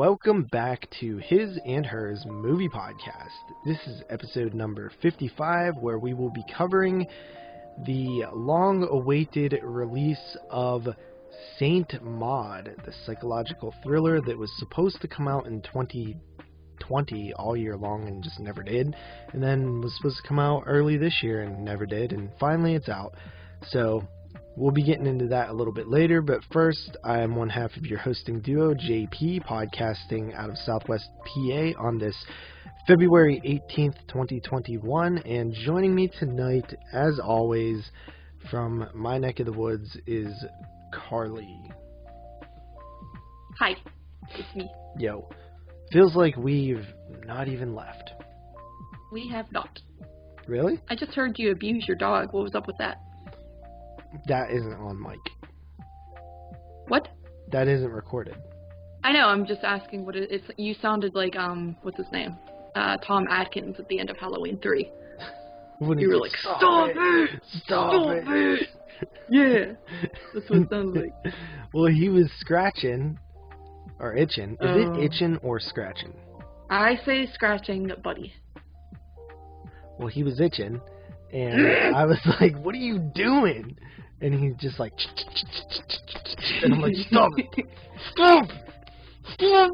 Welcome back to His and Hers Movie Podcast. This is episode number 55, where we will be covering the long-awaited release of Saint Maud, the psychological thriller that was supposed to come out in 2020 all year long and just never did, and then was supposed to come out early this year and never did, and finally it's out. So we'll be getting into that a little bit later, but first, I am one half of your hosting duo, JP, podcasting out of Southwest PA on this February 18th, 2021, and joining me tonight, as always, from my neck of the woods is Carly. Hi, it's me. Yo. Feels like we've not even left. We have not. Really? I just heard you abuse your dog. What was up with that? That isn't on mic. What? That isn't recorded. I know, I'm just asking what it's. You sounded like, what's his name? Tom Atkins at the end of Halloween 3. You were like, stop it! Stop it! Yeah, that's what it sounded like. Well, he was scratching, or itching. Is it itching or scratching? I say scratching, buddy. Well, he was itching, and I was like, what are you doing? And he's just like, and I'm like, stop it! Stop! Stop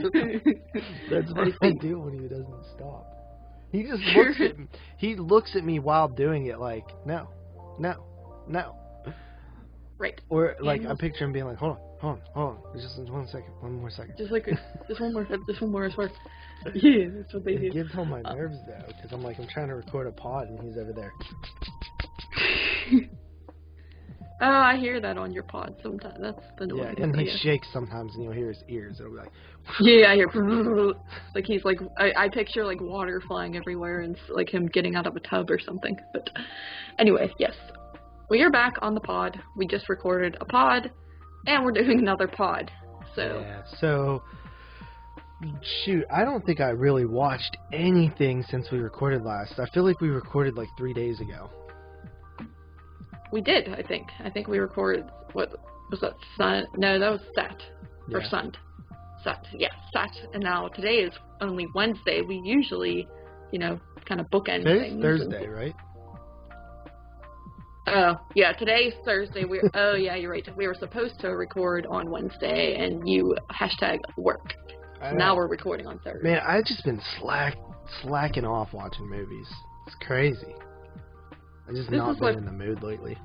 it! That's what I do when he doesn't stop. He just looks at me. He looks at me while doing it like, no. Right. Or like I picture him being like, hold on. Just 1 second, one more second. Just like, just one more, I swear. Yeah, that's what they do. It gets on my nerves though, because I'm trying to record a pod and he's over there. Oh, I hear that on your pod sometimes. That's the noise. Yeah, and he shakes sometimes, and you'll hear his ears. It'll be like, yeah, I hear. Like he's like, I picture like water flying everywhere and like him getting out of a tub or something. But anyway, yes, we are back on the pod. We just recorded a pod, and we're doing another pod. So yeah. So shoot, I don't think I really watched anything since we recorded last. I feel like we recorded like 3 days ago. We did, I think. I think we recorded, what was that, Sun? No, that was Sat. Or Yeah. Sun. Sat. Yeah, Sat. And now today is only Wednesday. We usually, kind of bookend Today's things. Thursday, right? Oh, yeah, today's Thursday. Oh, yeah, you're right. We were supposed to record on Wednesday, and you #work. So now we're recording on Thursday. Man, I've just been slacking off watching movies. It's crazy. I've just not been in the mood lately.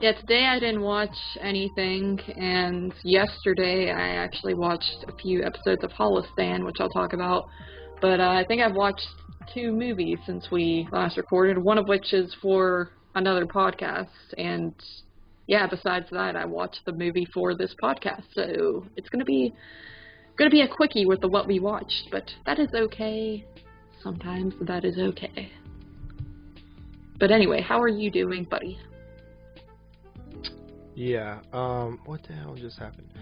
Yeah, today I didn't watch anything, and yesterday I actually watched a few episodes of Holliston, which I'll talk about. But I think I've watched 2 movies since we last recorded, one of which is for another podcast, and yeah, besides that, I watched the movie for this podcast, so it's gonna be a quickie with the what we watched, but that is okay. Sometimes that is okay. But anyway, how are you doing, buddy? Yeah, what the hell just happened?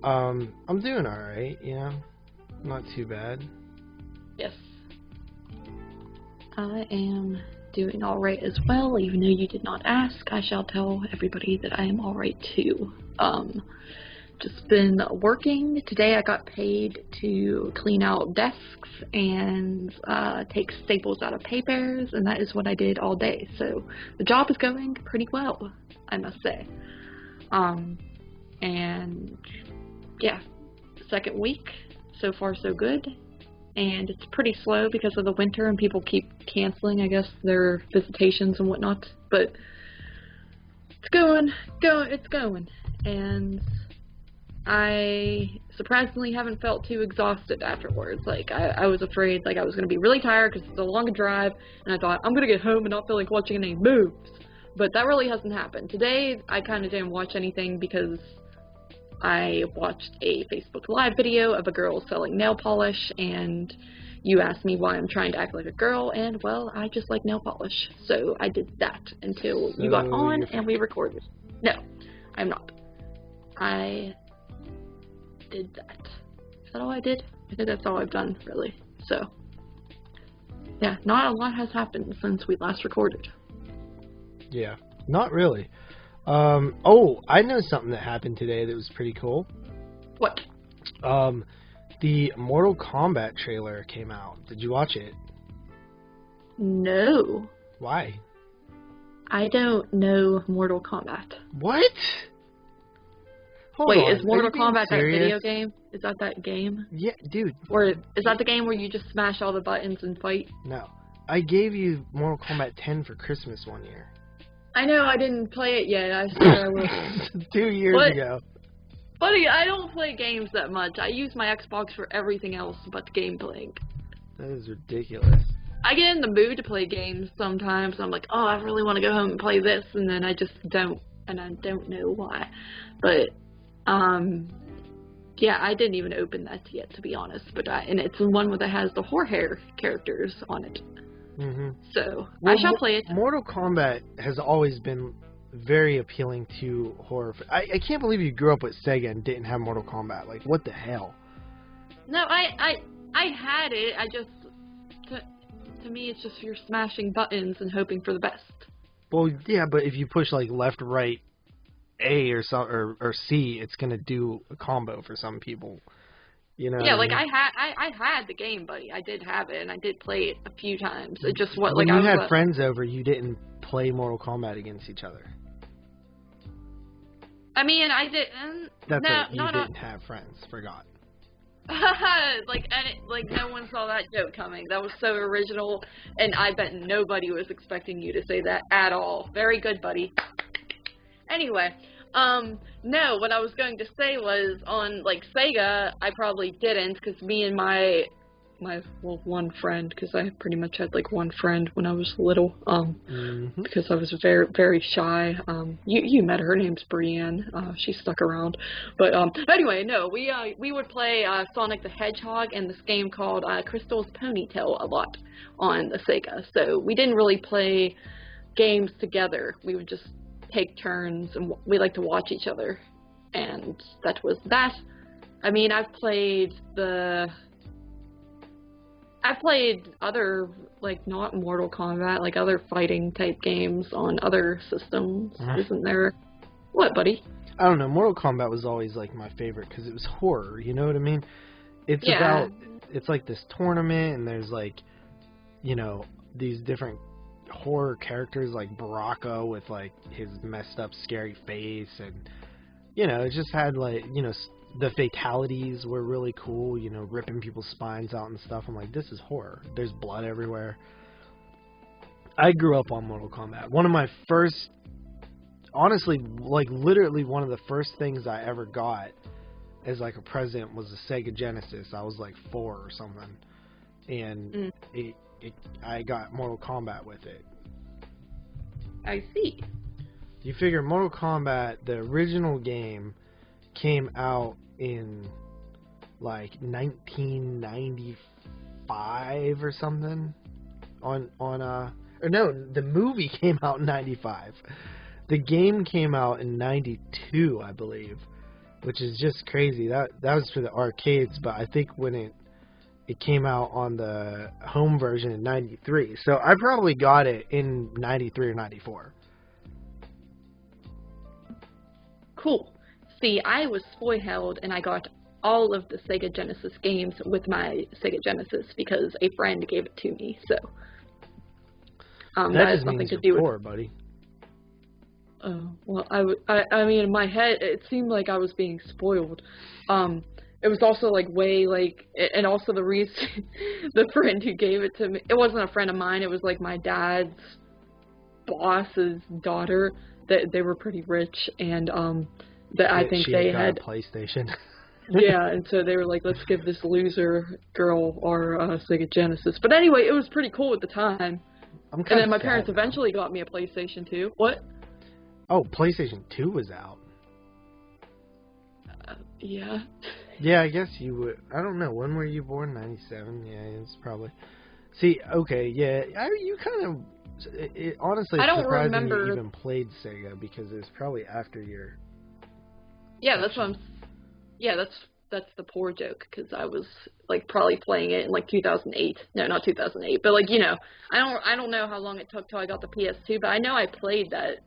I'm doing alright, not too bad. Yes. I am doing alright as well, even though you did not ask. I shall tell everybody that I am alright too. Just been working. Today I got paid to clean out desks and take staples out of papers, and that is what I did all day. So the job is going pretty well, I must say. And yeah, second week, so far so good. And it's pretty slow because of the winter and people keep canceling, I guess, their visitations and whatnot. But it's going. And I surprisingly haven't felt too exhausted afterwards. Like, I was afraid, I was going to be really tired because it's a long drive, and I thought, I'm going to get home and not feel like watching any movies. But that really hasn't happened. Today, I kind of didn't watch anything because I watched a Facebook Live video of a girl selling nail polish, and you asked me why I'm trying to act like a girl, and, well, I just like nail polish. So I did that until you got on and we recorded. No, I'm not. I did that. Is that all I did? I think that's all I've done, really. So, yeah, not a lot has happened since we last recorded. Yeah, not really. Oh, I know something that happened today that was pretty cool. What? The Mortal Kombat trailer came out. Did you watch it? No. Why? I don't know Mortal Kombat. What? Hold on. Is Mortal Kombat that serious? video game? Is that game? Yeah, dude. Or is that the game where you just smash all the buttons and fight? No. I gave you Mortal Kombat 10 for Christmas one year. I know, I didn't play it yet. I said I will. 2 years ago. Buddy, I don't play games that much. I use my Xbox for everything else but game playing. That is ridiculous. I get in the mood to play games sometimes. I'm like, oh, I really want to go home and play this, and then I just don't, and I don't know why. But, yeah, I didn't even open that yet, to be honest. But and it's the one that has the horsehair characters on it. Mm-hmm. So, I shall play it. Mortal Kombat has always been very appealing to horror. I can't believe you grew up with Sega and didn't have Mortal Kombat. Like, what the hell? No, I had it. I just, to me, it's just you're smashing buttons and hoping for the best. Well, yeah, but if you push like left, right, A or C, it's gonna do a combo for some people. You know? Yeah, what like I mean? I had the game, buddy. I did have it, and I did play it a few times. It just what when like you I was had friends over, you didn't play Mortal Kombat against each other. I mean, I didn't. That's no, right. You no, didn't have friends. Forgot. like no one saw that joke coming. That was so original, and I bet nobody was expecting you to say that at all. Very good, buddy. Anyway, no, what I was going to say was on like Sega, I probably didn't, because me and my one friend, because I pretty much had like one friend when I was little, because I was very, very shy. You met her. Her name's Brienne. She stuck around. But anyway, no, we would play Sonic the Hedgehog and this game called Crystal's Ponytail a lot on the Sega. So we didn't really play games together. We would just take turns, and we like to watch each other. And that was that. I mean, I've played other, like, not Mortal Kombat, like, other fighting type games on other systems. Isn't there? What, buddy? I don't know. Mortal Kombat was always, like, my favorite because it was horror, you know what I mean? It's it's like this tournament, and there's, like, you know, these different horror characters, like Baraka with, like, his messed up, scary face, and, you know, it just had, like, you know, the fatalities were really cool, you know, ripping people's spines out and stuff. I'm like, this is horror. There's blood everywhere. I grew up on Mortal Kombat. One of my first, honestly, like literally one of the first things I ever got as like a present was a Sega Genesis. I was like 4 or something. And I got Mortal Kombat with it. I see. You figure Mortal Kombat, the original game, came out in like 1995 or something or no, the movie came out in 95. The game came out in 92, I believe, which is just crazy. That was for the arcades, but I think when it came out on the home version in 93. So I probably got it in 93 or 94. Cool. See, I was spoiled, and I got all of the Sega Genesis games with my Sega Genesis because a friend gave it to me. So that has nothing to do with. Poor, buddy. Oh well, I mean, in my head, it seemed like I was being spoiled. It was also like way like, and also the reason the friend who gave it to me, it wasn't a friend of mine. It was like my dad's boss's daughter. That they were pretty rich, and that I think they had a PlayStation. Yeah, and so they were like, let's give this loser girl our Sega Genesis. But anyway, it was pretty cool at the time. And then my parents eventually got me a PlayStation 2. What? Oh, PlayStation 2 was out. Yeah. Yeah, I guess you would. I don't know. When were you born? 97? Yeah, it's probably. See, okay, yeah. You kind of. Honestly, it's surprising you even played Sega because it was probably after your. Yeah, that's what I'm. Yeah, that's the poor joke because I was like probably playing it in like 2008. No, not 2008, but like, you know, I don't know how long it took till I got the PS2, but I know I played that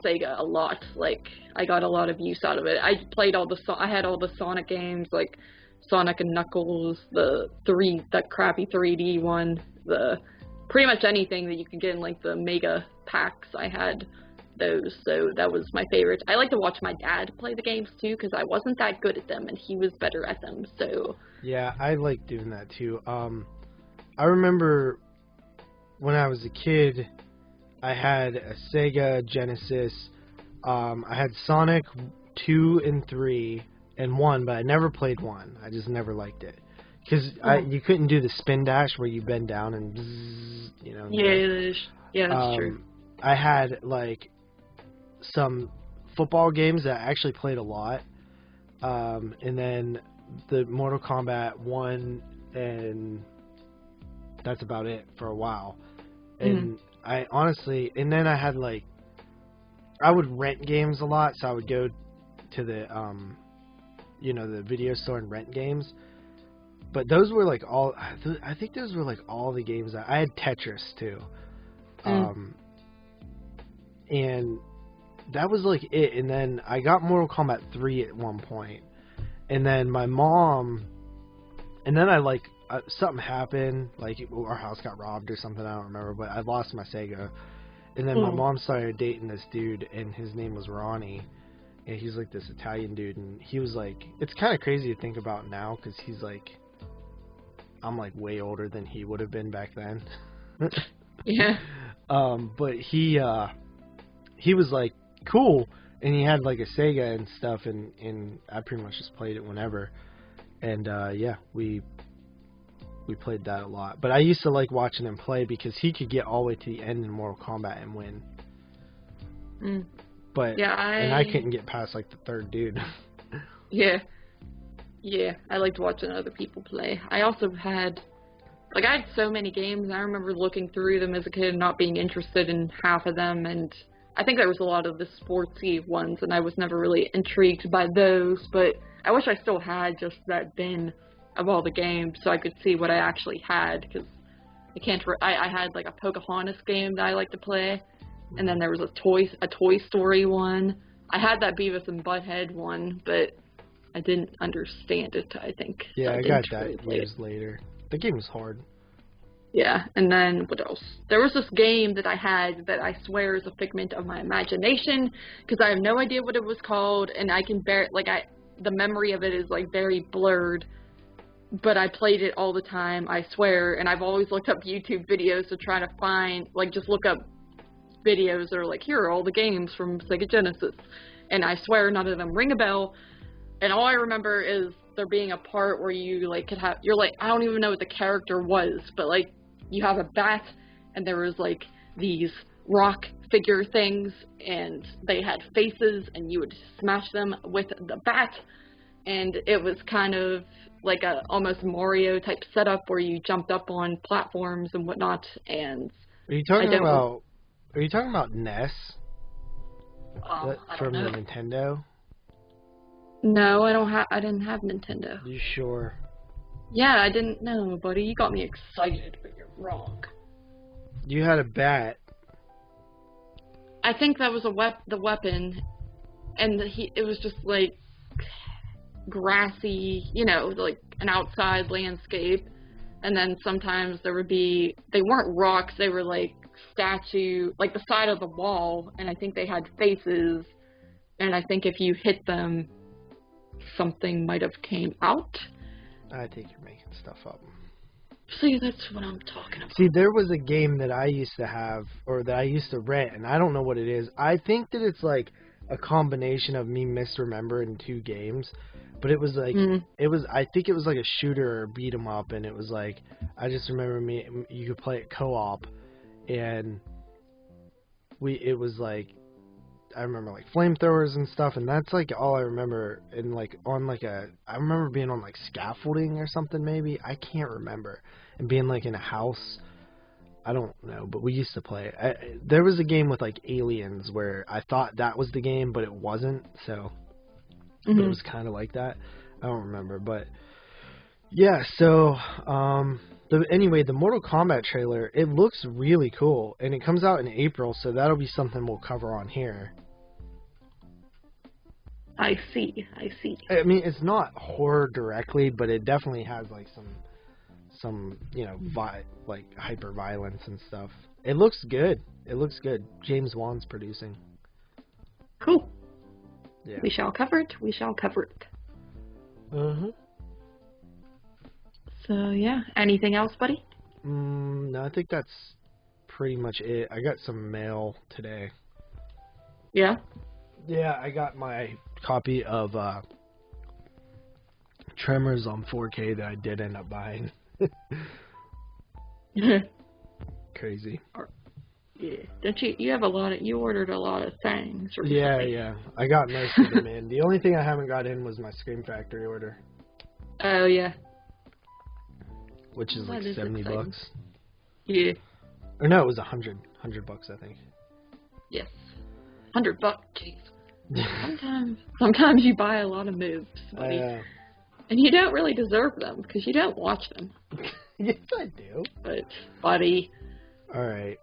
Sega a lot. Like I got a lot of use out of it. I played I had all the Sonic games like Sonic and Knuckles, that crappy 3D one, pretty much anything that you could get in like the mega packs. I had those, so that was my favorite. I like to watch my dad play the games too, because I wasn't that good at them and he was better at them. So yeah, I like doing that too. I remember when I was a kid, I had a Sega Genesis. I had Sonic 2 and 3 and 1, but I never played 1. I just never liked it. Because you couldn't do the spin dash where you bend down and bzzz, you know. Yeah, that's true. I had, like, some football games that I actually played a lot. And then the Mortal Kombat 1, and that's about it for a while. And I honestly, and then I had, like, I would rent games a lot, so I would go to the, the video store and rent games. But those were like all, I think those were like all the games I had. Tetris too. And that was like it. And then I got Mortal Kombat 3 at one point. And then my mom, and then something happened, like our house got robbed or something, I don't remember, but I lost my Sega. And then my mom started dating this dude, and his name was Ronnie. And he's like this Italian dude, and he was like, it's kind of crazy to think about now, because he's like, I'm like way older than he would have been back then. Yeah. But he was like cool, and he had like a Sega and stuff, and I pretty much just played it whenever. And yeah, we played that a lot. But I used to like watching him play because he could get all the way to the end in Mortal Kombat and win. But yeah, and I couldn't get past like the third dude. Yeah, I liked watching other people play. I also had, like, I had so many games, and I remember looking through them as a kid and not being interested in half of them, and I think there was a lot of the sportsy ones, and I was never really intrigued by those, but I wish I still had just that bin of all the games so I could see what I actually had, because I had like a Pocahontas game that I like to play, and then there was a Toy Story one. I had that Beavis and Butthead one, but I didn't understand it, I think. Yeah, so I got that years later. The game was hard. Yeah, and then what else? There was this game that I had that I swear is a figment of my imagination, because I have no idea what it was called, and I can the memory of it is like very blurred. But I played it all the time, I swear, and I've always looked up YouTube videos to try to find, like, just look up videos that are like, here are all the games from Sega Genesis, and I swear none of them ring a bell, and all I remember is there being a part where you, like, you're like, I don't even know what the character was, but, like, you have a bat, and there was, like, these rock figure things, and they had faces, and you would smash them with the bat, and it was kind of like a almost Mario type setup where you jumped up on platforms and whatnot. And Are you talking about NES? From the Nintendo? No, I didn't have Nintendo. You sure? Yeah, I didn't know, buddy. You got me excited, but you're wrong. You had a bat. I think that was the weapon, and it was just like grassy, like an outside landscape, and then sometimes there would be, they weren't rocks, they were like statue, like the side of the wall, and I think they had faces, and I think if you hit them, something might have came out. I think you're making stuff up. See, that's what I'm talking about. See, there was a game that I used to have, or that I used to rent, and I don't know what it is. I think that it's like a combination of me misremembering two games. But it was like, I think it was like a shooter or beat 'em up, and it was like, I just remember you could play it co-op, and it was like, I remember like flamethrowers and stuff, and that's like all I remember, and like on like I remember being on like scaffolding or something maybe, I can't remember, and being like in a house, I don't know, but we used to play it. There was a game with like aliens where I thought that was the game, but it wasn't, so... But it was kind of like that. I don't remember, but yeah. So anyway, the Mortal Kombat trailer, it looks really cool, and it comes out in April, so that'll be something we'll cover on here. I see. I see. I mean, it's not horror directly, but it definitely has like some like hyper violence and stuff. It looks good. It looks good. James Wan's producing. Cool. Yeah. We shall cover it. We shall cover it. So yeah. Anything else, buddy? No, I think that's pretty much it. I got some mail today. Yeah. Yeah, I got my copy of Tremors on 4K that I did end up buying. Crazy. Yeah. Don't you have you ordered a lot of things or Yeah, something? yeah. I got most of them in. The only thing I haven't got in was my Scream Factory order. Oh yeah. Which is like That is $70. exciting. Yeah. Or no, it was $100 I think. Yes. $100. Jeez. Sometimes you buy a lot of moves, buddy, and you don't really deserve them because you don't watch them. Yes, I do. But, buddy. All right.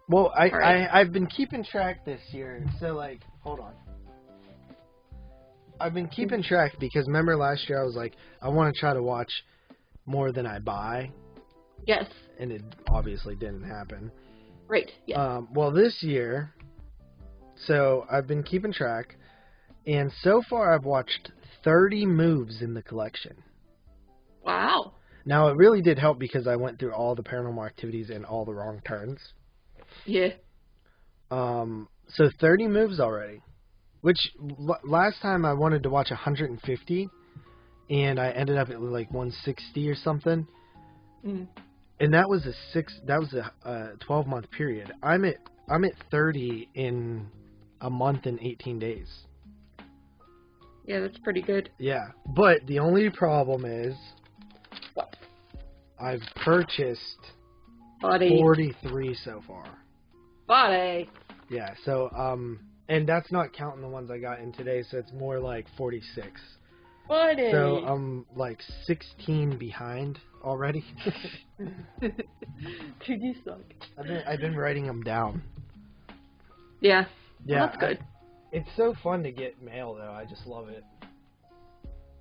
Well, I've been keeping track this year, so like, hold on. I've been keeping track because remember last year I was like, I want to try to watch more than I buy. Yes. And it obviously didn't happen. Right. Yeah. Well, this year, so I've been keeping track, and so far I've watched 30 moves in the collection. Wow. Now, it really did help because I went through all the Paranormal Activities and all the wrong turns. Yeah. So 30 moves already, which last time I wanted to watch 150, and I ended up at like 160 or something. Mm. And that was a 12-month period. I'm at 30 in a month and 18 days. Yeah, that's pretty good. Yeah, but the only problem is What? I've purchased Buddy. 43 so far. Buddy. Yeah, so and that's not counting the ones I got in today, so it's more like 46. Buddy. So I'm like 16 behind already. Dude, you suck. I've been writing them down. Yeah. Yeah, Well, that's good. It's so fun to get mail though. I just love it.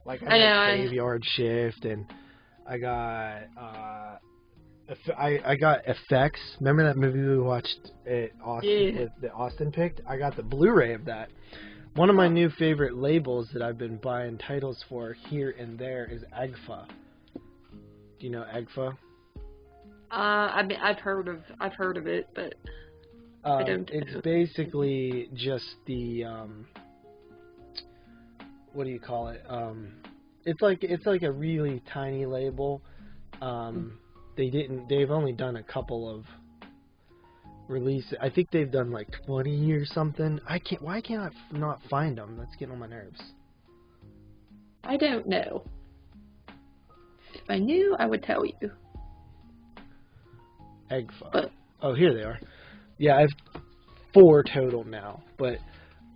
Like I know, got Graveyard Shift, and I got I got Effects. Remember that movie we watched at Austin that Austin picked? I got the Blu-ray of that. One of my new favorite labels that I've been buying titles for here and there is Eggfla. Do you know Eggfla? I mean, I've heard of it, but I don't. It's basically just the what do you call it? It's like a really tiny label. They've only done a couple of releases. I think they've done like 20 or something. Why can't I not find them? That's getting on my nerves. I don't know. If I knew, I would tell you. Eggfla. But oh, here they are. Yeah, I have 4 total now, but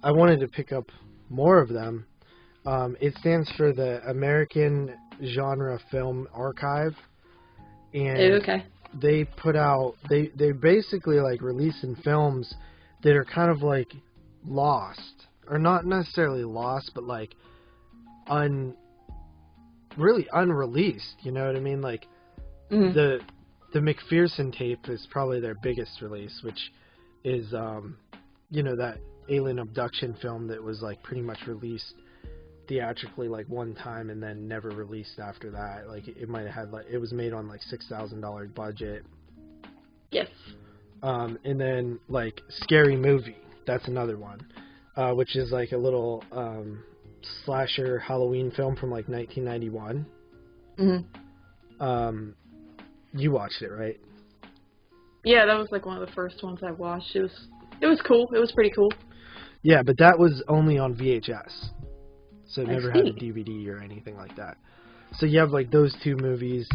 I wanted to pick up more of them. It stands for the American Genre Film Archive, and okay. they put out they basically like releasing films that are kind of like lost, or not necessarily lost, but like really unreleased. You know what I mean? Like the McPherson tape is probably their biggest release, which is that alien abduction film that was like pretty much released theatrically like one time and then never released after that. Like it might have had like, it was made on like $6,000 budget. Yes. And then like Scary Movie, that's another one, which is like a little slasher Halloween film from like 1991. You watched it, right? Yeah, that was like one of the first ones I watched. It was cool. It was pretty cool. Yeah, but that was only on VHS. So it I never see. had a DVD or anything like that. So you have like those 2 movies,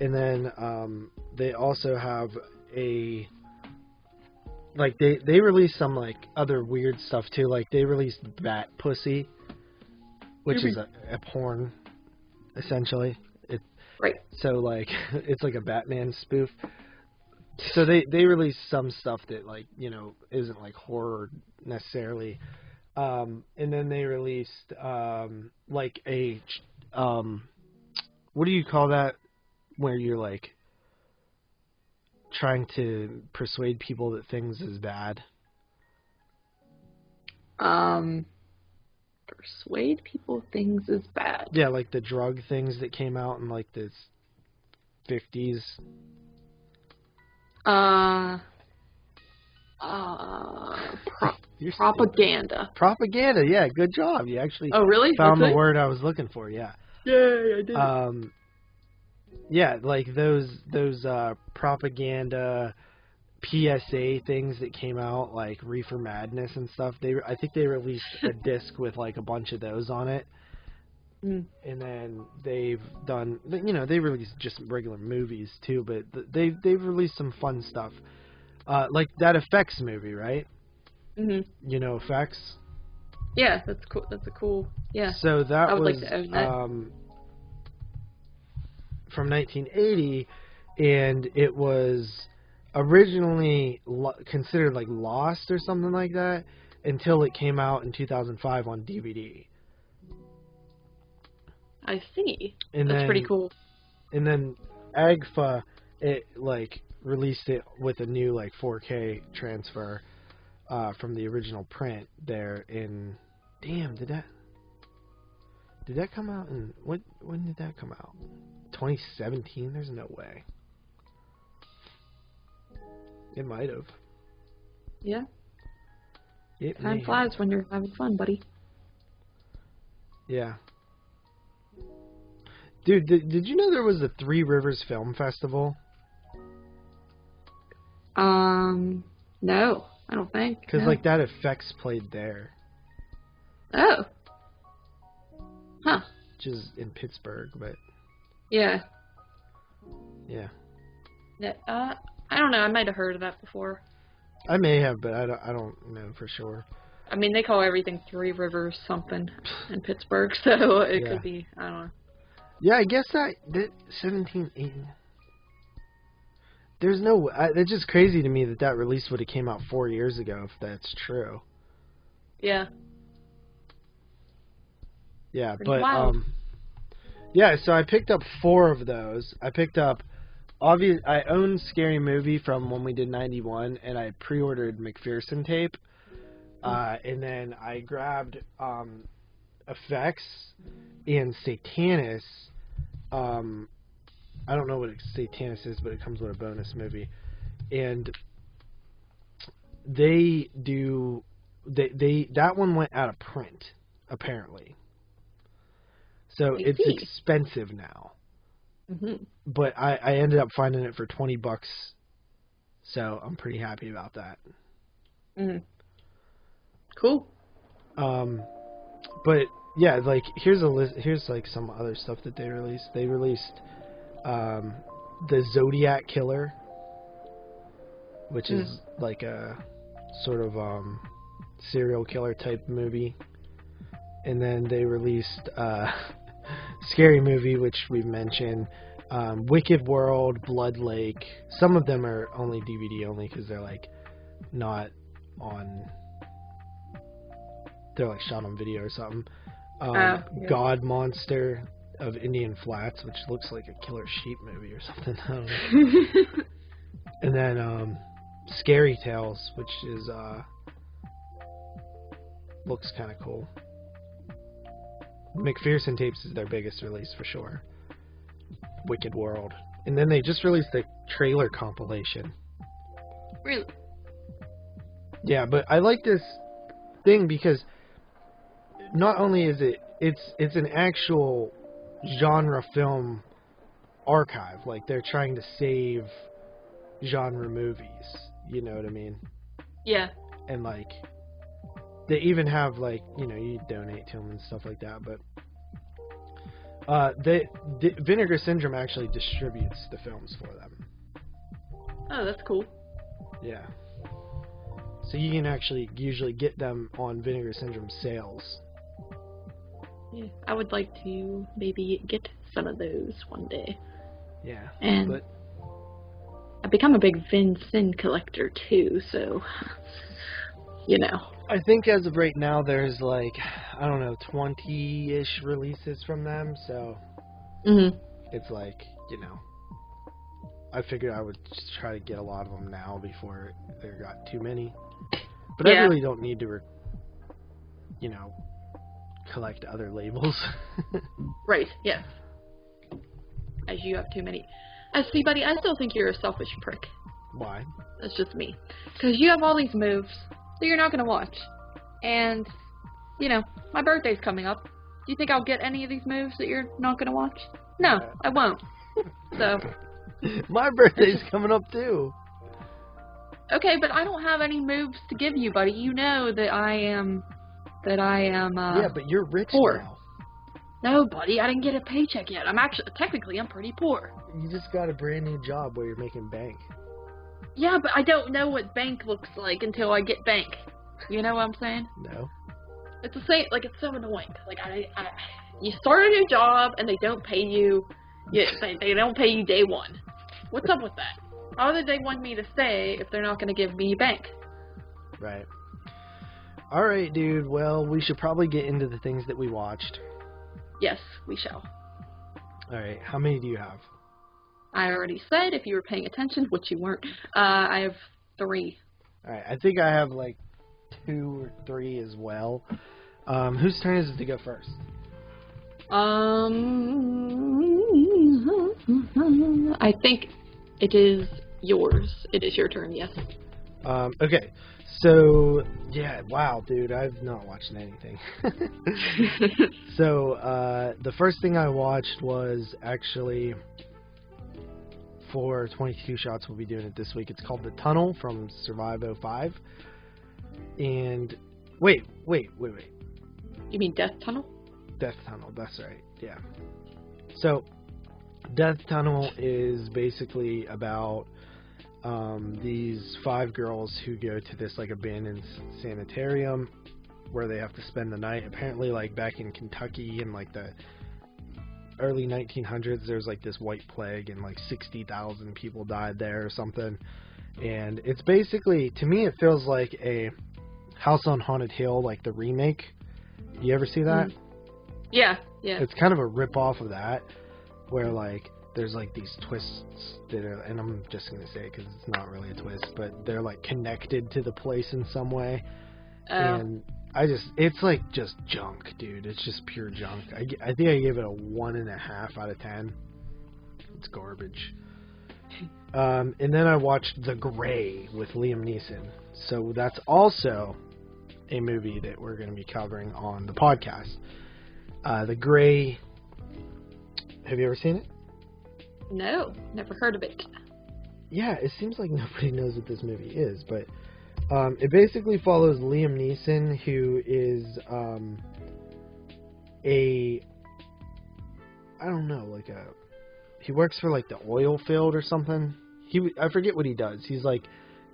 and then they also have a like they released some like other weird stuff too. Like they released Bat Pussy, which is a porn essentially. Right. So like it's like a Batman spoof. So they released some stuff that like isn't like horror necessarily. And then they released like a what do you call that, where you're like trying to persuade people that things is bad? Persuade people things is bad. Yeah, like the drug things that came out in like the 50s. Propaganda. Propaganda, yeah, good job. You actually found the word I was looking for, yeah. Yay, I did. Yeah, like those propaganda PSA things that came out, like Reefer Madness and stuff. I think they released a disc with like a bunch of those on it. And then they've done, they released just regular movies too, but they've released some fun stuff. Like that Effects movie, right? Mhm. You know Effects? Yeah, that's cool. That's a cool. Yeah. So that was like to own that. From 1980, and it was originally considered like lost or something like that until it came out in 2005 on DVD. I see. And that's then, pretty cool. And then Eggfla, it like released it with a new like 4K transfer from the original print there in. Damn, did that come out in when did that come out? 2017? There's no way. It might have. Yeah. Time flies when you're having fun, buddy. Yeah. Dude, did you know there was a Three Rivers Film Festival? No, I don't think. Because like that Effects played there. Oh. Huh. Which is in Pittsburgh, but. Yeah. Yeah. I don't know. I might have heard of that before. I may have, but I don't know for sure. I mean, they call everything Three Rivers something in Pittsburgh, so it could be. I don't know. Yeah, I guess that 17, 18. There's no. It's just crazy to me that release would have came out 4 years ago, if that's true. Yeah. Yeah, pretty but wild. yeah. So I picked up 4 of those. I picked up. I owned Scary Movie from when we did 91, and I pre-ordered McPherson tape. And then I grabbed Effects and Satanis. I don't know what Satanis is, but it comes with a bonus movie. And that one went out of print, apparently. So it's expensive now. Mm-hmm. But I ended up finding it for $20, so I'm pretty happy about that. Mm. Cool. But yeah, like here's a list. Here's like some other stuff that they released. They released the Zodiac Killer, which is like a sort of serial killer type movie, and then they released Scary Movie, which we've mentioned, Wicked World, Blood Lake. Some of them are only DVD only because they're like not on. They're like shot on video or something. Yeah. God Monster of Indian Flats, which looks like a Killer Sheep movie or something. I don't know. And then Scary Tales, which is looks kind of cool. McPherson tapes is their biggest release for sure. Wicked World. And then they just released a trailer compilation. Really? Yeah, but I like this thing because not only is it's an actual genre film archive. Like they're trying to save genre movies. You know what I mean? Yeah. And like they even have like, you donate to them and stuff like that, but the Vinegar Syndrome actually distributes the films for them. Oh, that's cool. Yeah. So you can actually usually get them on Vinegar Syndrome sales. Yeah, I would like to maybe get some of those one day. Yeah. And I've become a big Vin Sin collector too, so I think as of right now, there's like, I don't know, 20-ish releases from them, so it's like, you know, I figured I would just try to get a lot of them now before there got too many. But I really don't need to, you know, collect other labels. Right, yes. As you have too many. See, buddy, I still think you're a selfish prick. Why? That's just me. Because you have all these moves that you're not going to watch. And, you know, my birthday's coming up. Do you think I'll get any of these moves that you're not going to watch? No, I won't. So. My birthday's coming up, too. Okay, but I don't have any moves to give you, buddy. You know that I am, yeah, but you're rich poor. now. No, buddy, I didn't get a paycheck yet. Technically, I'm pretty poor. You just got a brand new job where you're making bank. Yeah, but I don't know what bank looks like until I get bank. You know what I'm saying? No. It's the same, like, it's so annoying. Like, you start a new job and they don't pay you, they don't pay you day one. What's up with that? How do they want me to stay if they're not going to give me bank? Right. Alright, dude, well, we should probably get into the things that we watched. Yes, we shall. Alright, how many do you have? I already said, if you were paying attention, which you weren't, I have 3. Alright, I think I have like 2 or 3 as well. Whose turn is it to go first? I think it is yours. It is your turn, yes. Okay, so, yeah, wow, dude, I've not watched anything. So, the first thing I watched was actually, for 22 Shots, we'll be doing it this week. It's called The Tunnel from Survive 05. And, wait. You mean Death Tunnel? Death Tunnel, that's right, yeah. So, Death Tunnel is basically about these 5 girls who go to this like abandoned sanitarium where they have to spend the night. Apparently, like back in Kentucky in like the early 1900s, there's like this white plague and like 60,000 people died there or something. And it's basically, to me, it feels like a House on Haunted Hill, like the remake. You ever see that? Yeah. It's kind of a rip-off of that, where like there's like these twists that are, and I'm just gonna say it because it's not really a twist, but they're like connected to the place in some way. And it's like just junk, dude. It's just pure junk. I think I gave it a 1.5 out of 10. It's garbage. And then I watched The Grey with Liam Neeson. So that's also a movie that we're going to be covering on the podcast. The Grey. Have you ever seen it? No, never heard of it. Yeah, it seems like nobody knows what this movie is, but it basically follows Liam Neeson, who is he works for like the oil field or something. I forget what he does. He's like,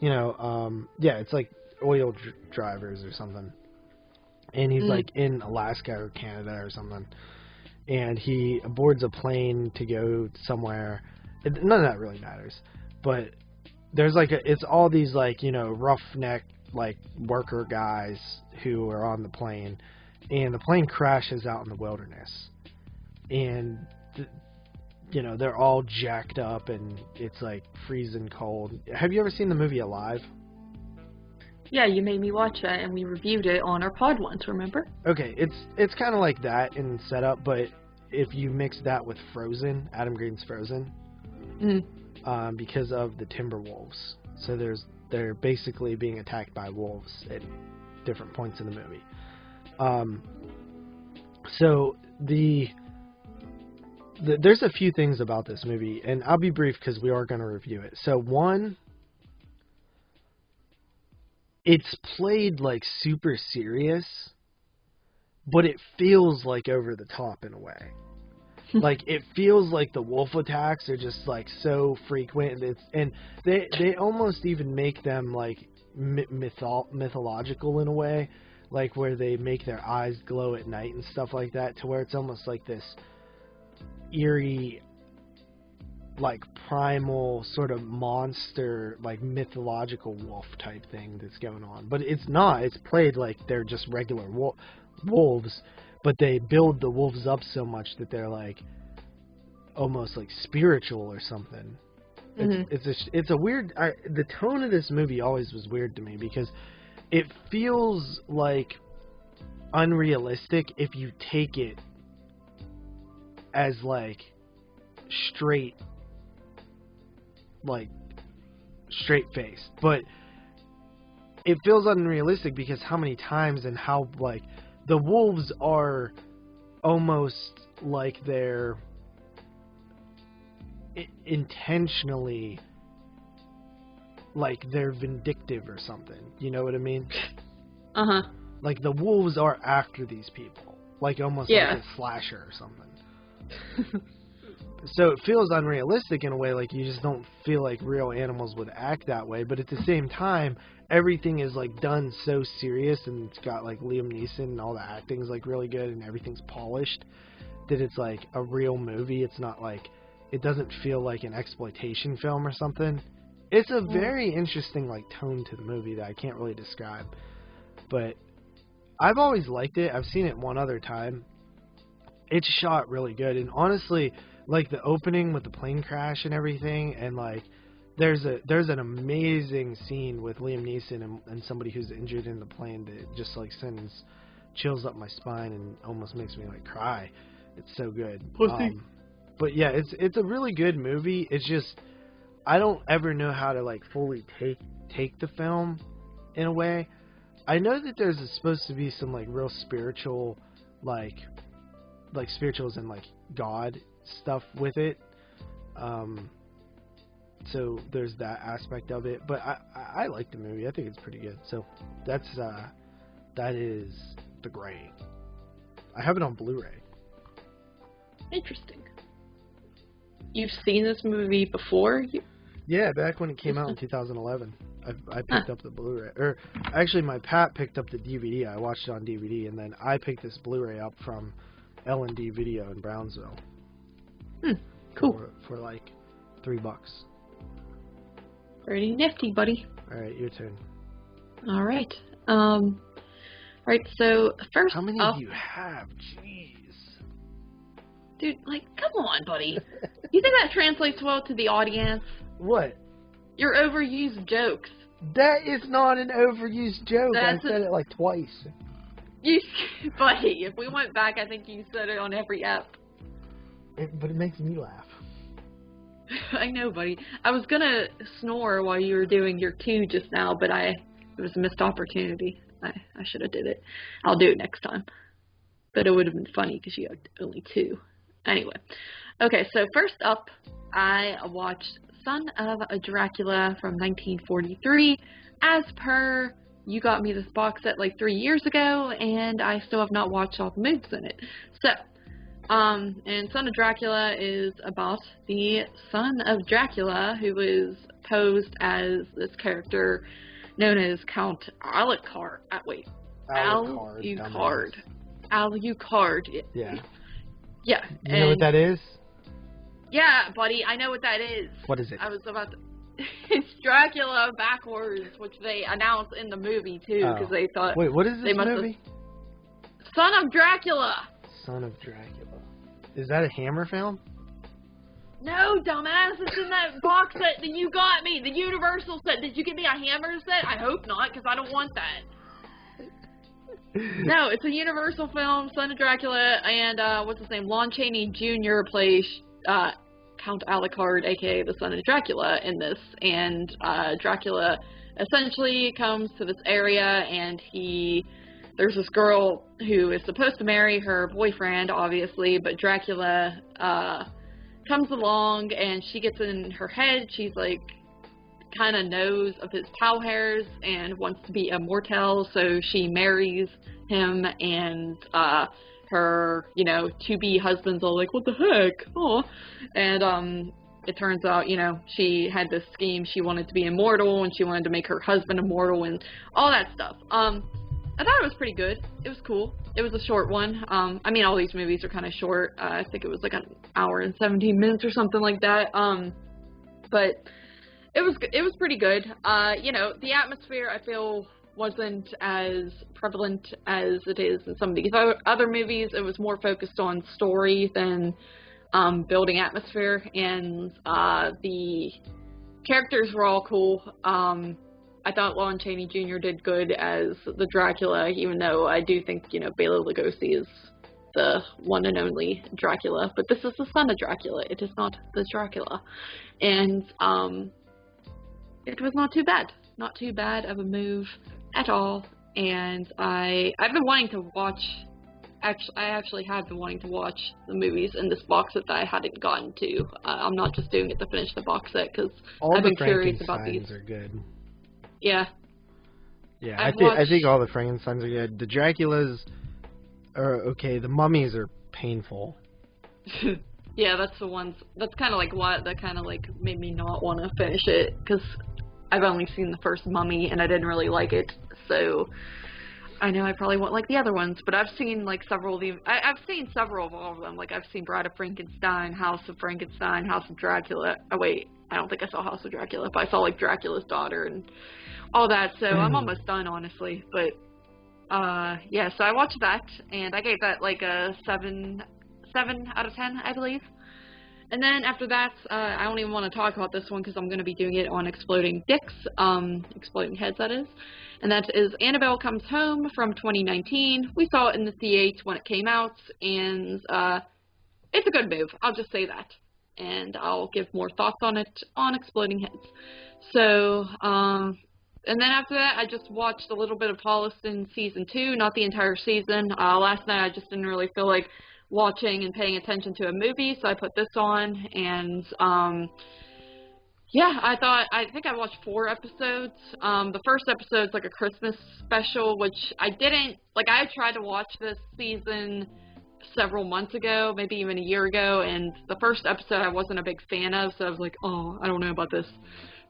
it's like oil drivers or something. And he's like in Alaska or Canada or something. And he boards a plane to go somewhere. None of that really matters. But there's like it's all these like, roughneck like worker guys who are on the plane. And the plane crashes out in the wilderness. And they're all jacked up and it's like freezing cold. Have you ever seen the movie Alive? Yeah, you made me watch that and we reviewed it on our pod once, remember? Okay, it's kind of like that in setup, but if you mix that with Frozen, Adam Green's Frozen, because of the Timberwolves. So they're basically being attacked by wolves at different points in the movie. So there's a few things about this movie, and I'll be brief because we are going to review it. So one, it's played like super serious, but it feels like over the top in a way. Like it feels like the wolf attacks are just like so frequent, and they almost even make them like mythological in a way, like where they make their eyes glow at night and stuff like that, to where it's almost like this eerie like primal sort of monster, like mythological wolf type thing that's going on. But it's not. It's played like they're just regular wolves, but they build the wolves up so much that they're like almost like spiritual or something. It's a weird. The tone of this movie always was weird to me because it feels like unrealistic if you take it as like straight faced, but it feels unrealistic because how many times and how like the wolves are almost like they're intentionally like they're vindictive or something, you know what I mean? Like the wolves are after these people, like almost like a slasher or something. So it feels unrealistic in a way, like you just don't feel like real animals would act that way. But at the same time, everything is like done so serious, and it's got like Liam Neeson, and all the acting is like really good, and everything's polished, that it's like a real movie. It's not like, it doesn't feel like an exploitation film or something. It's a very interesting like tone to the movie that I can't really describe. But I've always liked it. I've seen it one other time. It's shot really good, and honestly, like the opening with the plane crash and everything, and like there's an amazing scene with Liam Neeson and somebody who's injured in the plane that just like sends chills up my spine and almost makes me like cry. It's so good. But yeah, it's a really good movie. It's just I don't ever know how to like fully take the film in a way. I know that there's supposed to be some like real spiritual like spirituals and like God stuff with it, so there's that aspect of it, but I like the movie. I think it's pretty good. So that is The Gray. I have it on Blu-ray. Interesting. You've seen this movie before? Yeah, back when it came out in 2011. I picked up the Blu-ray, or actually my Pat picked up the DVD. I watched it on DVD, and then I picked this Blu-ray up from L&D Video in Brownsville. Cool. For like $3. Pretty nifty, buddy. Alright, your turn. Alright. Alright, so first how many up, do you have? Jeez. Dude, like, come on, buddy. You think that translates well to the audience? What? Your overused jokes. That is not an overused joke. I said it like twice. Buddy, if we went back, I think you said it on every app. But it makes me laugh. I know, buddy. I was gonna snore while you were doing your 2 just now, but it was a missed opportunity. I should have did it. I'll do it next time. But it would have been funny because you had only 2. Anyway. Okay, so first up, I watched Son of a Dracula from 1943. As per, you got me this box set like 3 years ago, and I still have not watched all the movies in it. So, and Son of Dracula is about the son of Dracula, who is posed as this character known as Count Alucard. Alucard. Alucard. Yeah. Yeah. You know what that is? Yeah, buddy, I know what that is. What is it? I was about to... It's Dracula backwards, which they announced in the movie, too, because they thought... Wait, what is this movie? Son of Dracula! Son of Dracula. Is that a Hammer film? No, dumbass, it's in that box set that you got me, the Universal set. Did you get me a Hammer set? I hope not, because I don't want that. No, it's a Universal film, Son of Dracula, and, what's his name? Lon Chaney Jr. plays, Count Alucard, aka the son of Dracula, in this, and Dracula essentially comes to this area, and there's this girl who is supposed to marry her boyfriend, obviously, but Dracula comes along, and she gets in her head. She's like, kind of knows of his pow hairs and wants to be immortal, so she marries him, and her, to-be husband's all like, what the heck? Oh. And, it turns out, she had this scheme. She wanted to be immortal, and she wanted to make her husband immortal, and all that stuff. I thought it was pretty good. It was cool. It was a short one. I mean, all these movies are kind of short. I think it was like an hour and 17 minutes or something like that. But it was pretty good. You know, the atmosphere, I feel, wasn't as prevalent as it is in some of these other movies. It was more focused on story than building atmosphere, and the characters were all cool. I thought Lon Chaney Jr. did good as the Dracula, even though I do think, you know, Bela Lugosi is the one and only Dracula. But this is the son of Dracula. It is not the Dracula. And it was not too bad. Not too bad of a move at all. And I've been wanting to watch... I actually have been wanting to watch the movies in this box set that I hadn't gotten to. I'm not just doing it to finish the box set, because I've been curious about these. All the Frankensteins are good. Yeah. Yeah, I think all the Frankensteins are good. The Draculas are okay. The mummies are painful. Yeah, that's the ones. That's kind of like what that kind of like made me not want to finish it, because I've only seen the first Mummy and I didn't really like it. So I know I probably won't like the other ones, but I've seen like several of the. I've seen several of all of them. Like I've seen Bride of Frankenstein, House of Frankenstein, House of Dracula. Oh wait, I don't think I saw House of Dracula, but I saw like Dracula's daughter and all that. So I'm almost done, honestly. But yeah, so I watched that and I gave that like a 7 out of 10, I believe. And then after that, I don't even want to talk about this one because I'm going to be doing it on Exploding Dicks, Exploding Heads, that is. And that is Annabelle Comes Home from 2019. We saw it in the theater when it came out, and it's a good move. I'll just say that. And I'll give more thoughts on it on Exploding Heads. So, and then after that, I just watched a little bit of Holliston Season 2, not the entire season. Last night, I just didn't really feel like watching and paying attention to a movie, so I put this on, and yeah, I think I watched 4 episodes. The first episode's like a Christmas special, which I didn't, like I tried to watch this season several months ago, maybe even a year ago, and the first episode I wasn't a big fan of, so I was like, oh, I don't know about this.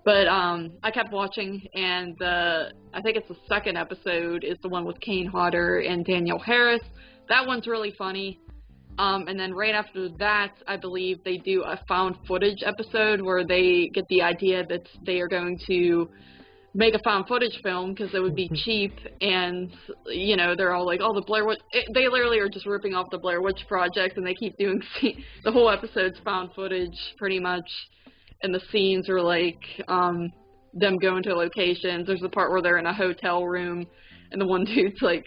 But I kept watching, and I think it's the second episode is the one with Kane Hodder and Danielle Harris. That one's really funny. And then right after that, I believe they do a found footage episode where they get the idea that they are going to make a found footage film because it would be cheap, and, you know, they're all like, oh, the Blair Witch, they literally are just ripping off the Blair Witch Project, and they keep doing, the whole episode's found footage, pretty much, and the scenes are like, them going to locations. There's the part where they're in a hotel room, and the one dude's like,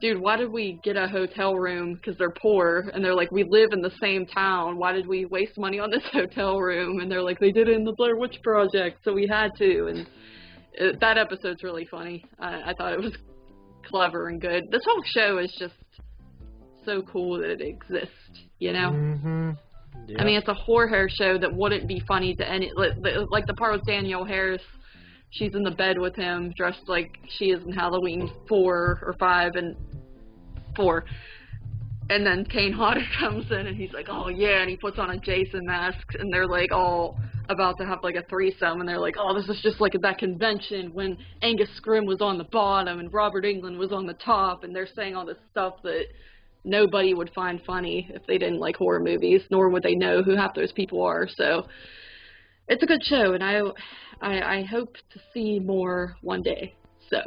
dude, why did we get a hotel room? Because they're poor. And they're like, we live in the same town. Why did we waste money on this hotel room? And they're like, they did it in the Blair Witch Project, so we had to. And that episode's really funny. I thought it was clever and good. This whole show is just so cool that it exists, you know? Mm-hmm. Yep. I mean, it's a horror show that wouldn't be funny to any... Like the part with Danielle Harris, she's in the bed with him, dressed like she is in Halloween 4 or 5 and 4. And then Kane Hodder comes in and he's like, oh yeah, and he puts on a Jason mask, and they're like all about to have like a threesome, and they're like, oh, this is just like that convention when Angus Scrimm was on the bottom and Robert Englund was on the top, and they're saying all this stuff that nobody would find funny if they didn't like horror movies, nor would they know who half those people are. So it's a good show, and I hope to see more one day. So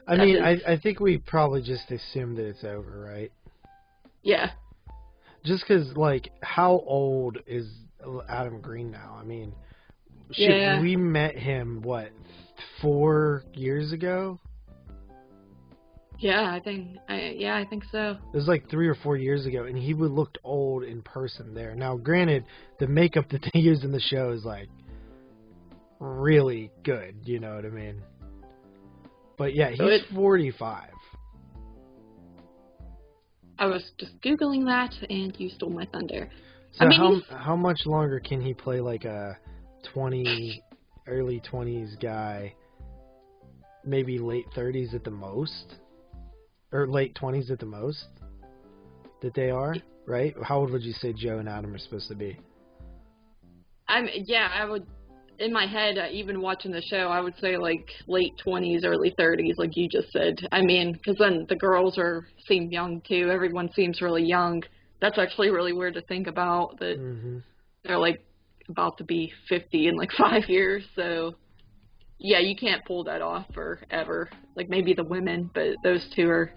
I mean, I think we probably just assumed that it's over, right? Yeah. Just because, like, how old is Adam Green now? I mean, we met him, what, 4 years ago? Yeah, I think so. It was like 3 or 4 years ago, and he would looked old in person there. Now, granted, the makeup that they use in the show is, like, really good, you know what I mean? But yeah, he's 45. I was just Googling that, and you stole my thunder. So I mean, how much longer can he play like a early 20s guy, maybe late 30s at the most? Or late 20s at the most? That they are, right? How old would you say Joe and Adam are supposed to be? I would in my head, even watching the show, I would say like late 20s, early 30s, like you just said. I mean, because then the girls seem young too. Everyone seems really young. That's actually really weird to think about, that they're like about to be 50 in like 5 years. So yeah, you can't pull that off forever. Like maybe the women, but those two are.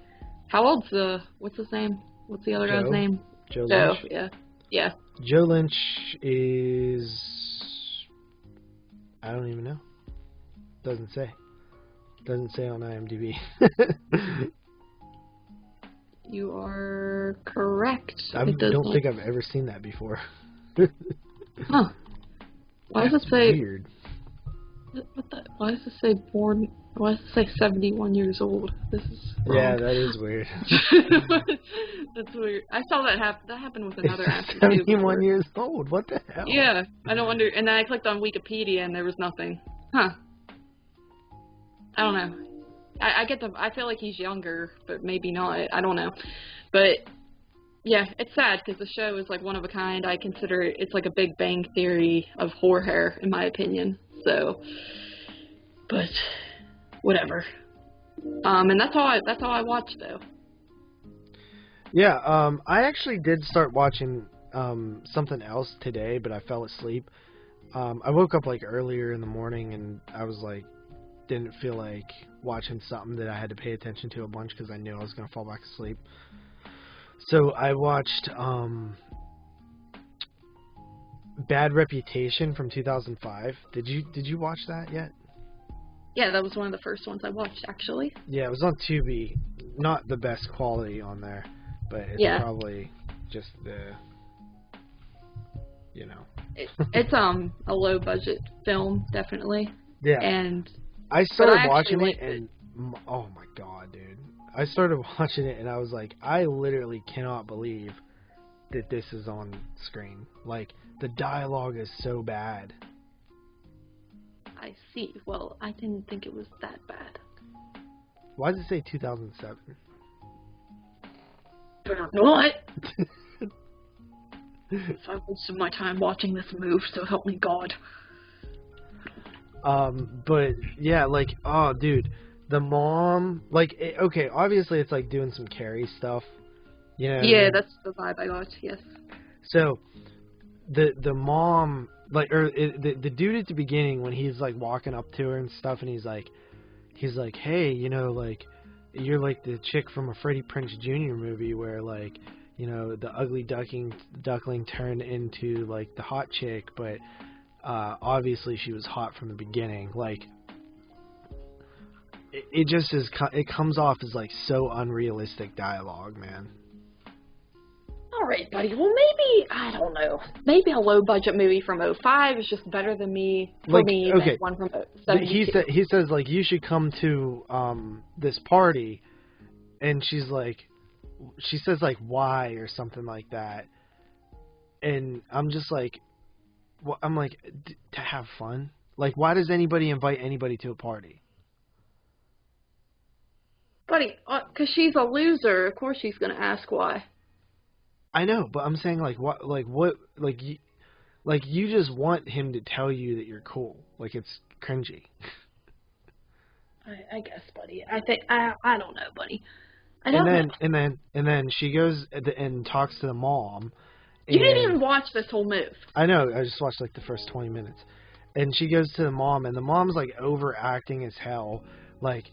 How old's what's his name? What's the other guy's name? Joe Lynch. Yeah. Joe Lynch is, I don't even know. Doesn't say on IMDb. You are correct. I don't think I've ever seen that before. Huh. Why does it say... Weird. Why does it say born... Why does it say 71 years old? This is wrong. Yeah, that is weird. That's weird. I saw that happen. That happened with another actor. 71 years old? What the hell? Yeah, I don't wonder... And then I clicked on Wikipedia and there was nothing. Huh. I don't know. I feel like he's younger, but maybe not. I don't know. But... yeah, it's sad because the show is like one of a kind. I consider it's like a Big Bang Theory of horror, in my opinion. So, but whatever. And that's all I watched though. Yeah, I actually did start watching something else today, but I fell asleep. I woke up like earlier in the morning and I was like, didn't feel like watching something that I had to pay attention to a bunch because I knew I was gonna fall back asleep. So I watched Bad Reputation from 2005. Did you watch that yet? Yeah, that was one of the first ones I watched, actually. Yeah, it was on Tubi. Not the best quality on there, but it's probably just the, you know. It's a low budget film, definitely. Yeah. And I started watching it and oh my god, dude. I started watching it and I was like, I literally cannot believe that this is on screen. Like, the dialogue is so bad. I see. Well, I didn't think it was that bad. Why does it say 2007? What? I wasted my time watching this move, so help me God. But, yeah, like, oh, dude. The mom, like, okay, obviously it's like doing some Carrie stuff, you know. Yeah, that's the vibe I got. Yes. So, the mom, like, or the dude at the beginning when he's like walking up to her and stuff, and he's like, hey, you know, like, you're like the chick from a Freddie Prinze Jr. movie where like, you know, the ugly duckling turned into like the hot chick, but obviously she was hot from the beginning, like. It just is. It comes off as like so unrealistic dialogue, man. All right, buddy. Well, maybe I don't know. Maybe a low budget movie from '05 is just better than okay. One from '72. He says like you should come to this party, and she says like why or something like that, and I'm just like, to have fun. Like, why does anybody invite anybody to a party? Buddy, because she's a loser, of course she's going to ask why. I know, but I'm saying, you just want him to tell you that you're cool. Like, it's cringy. I guess, buddy. I think, I don't know, buddy. I don't know. And then she goes and talks to the mom. You didn't even watch this whole move. I know, I just watched, like, the first 20 minutes. And she goes to the mom, and the mom's, like, overacting as hell. Like,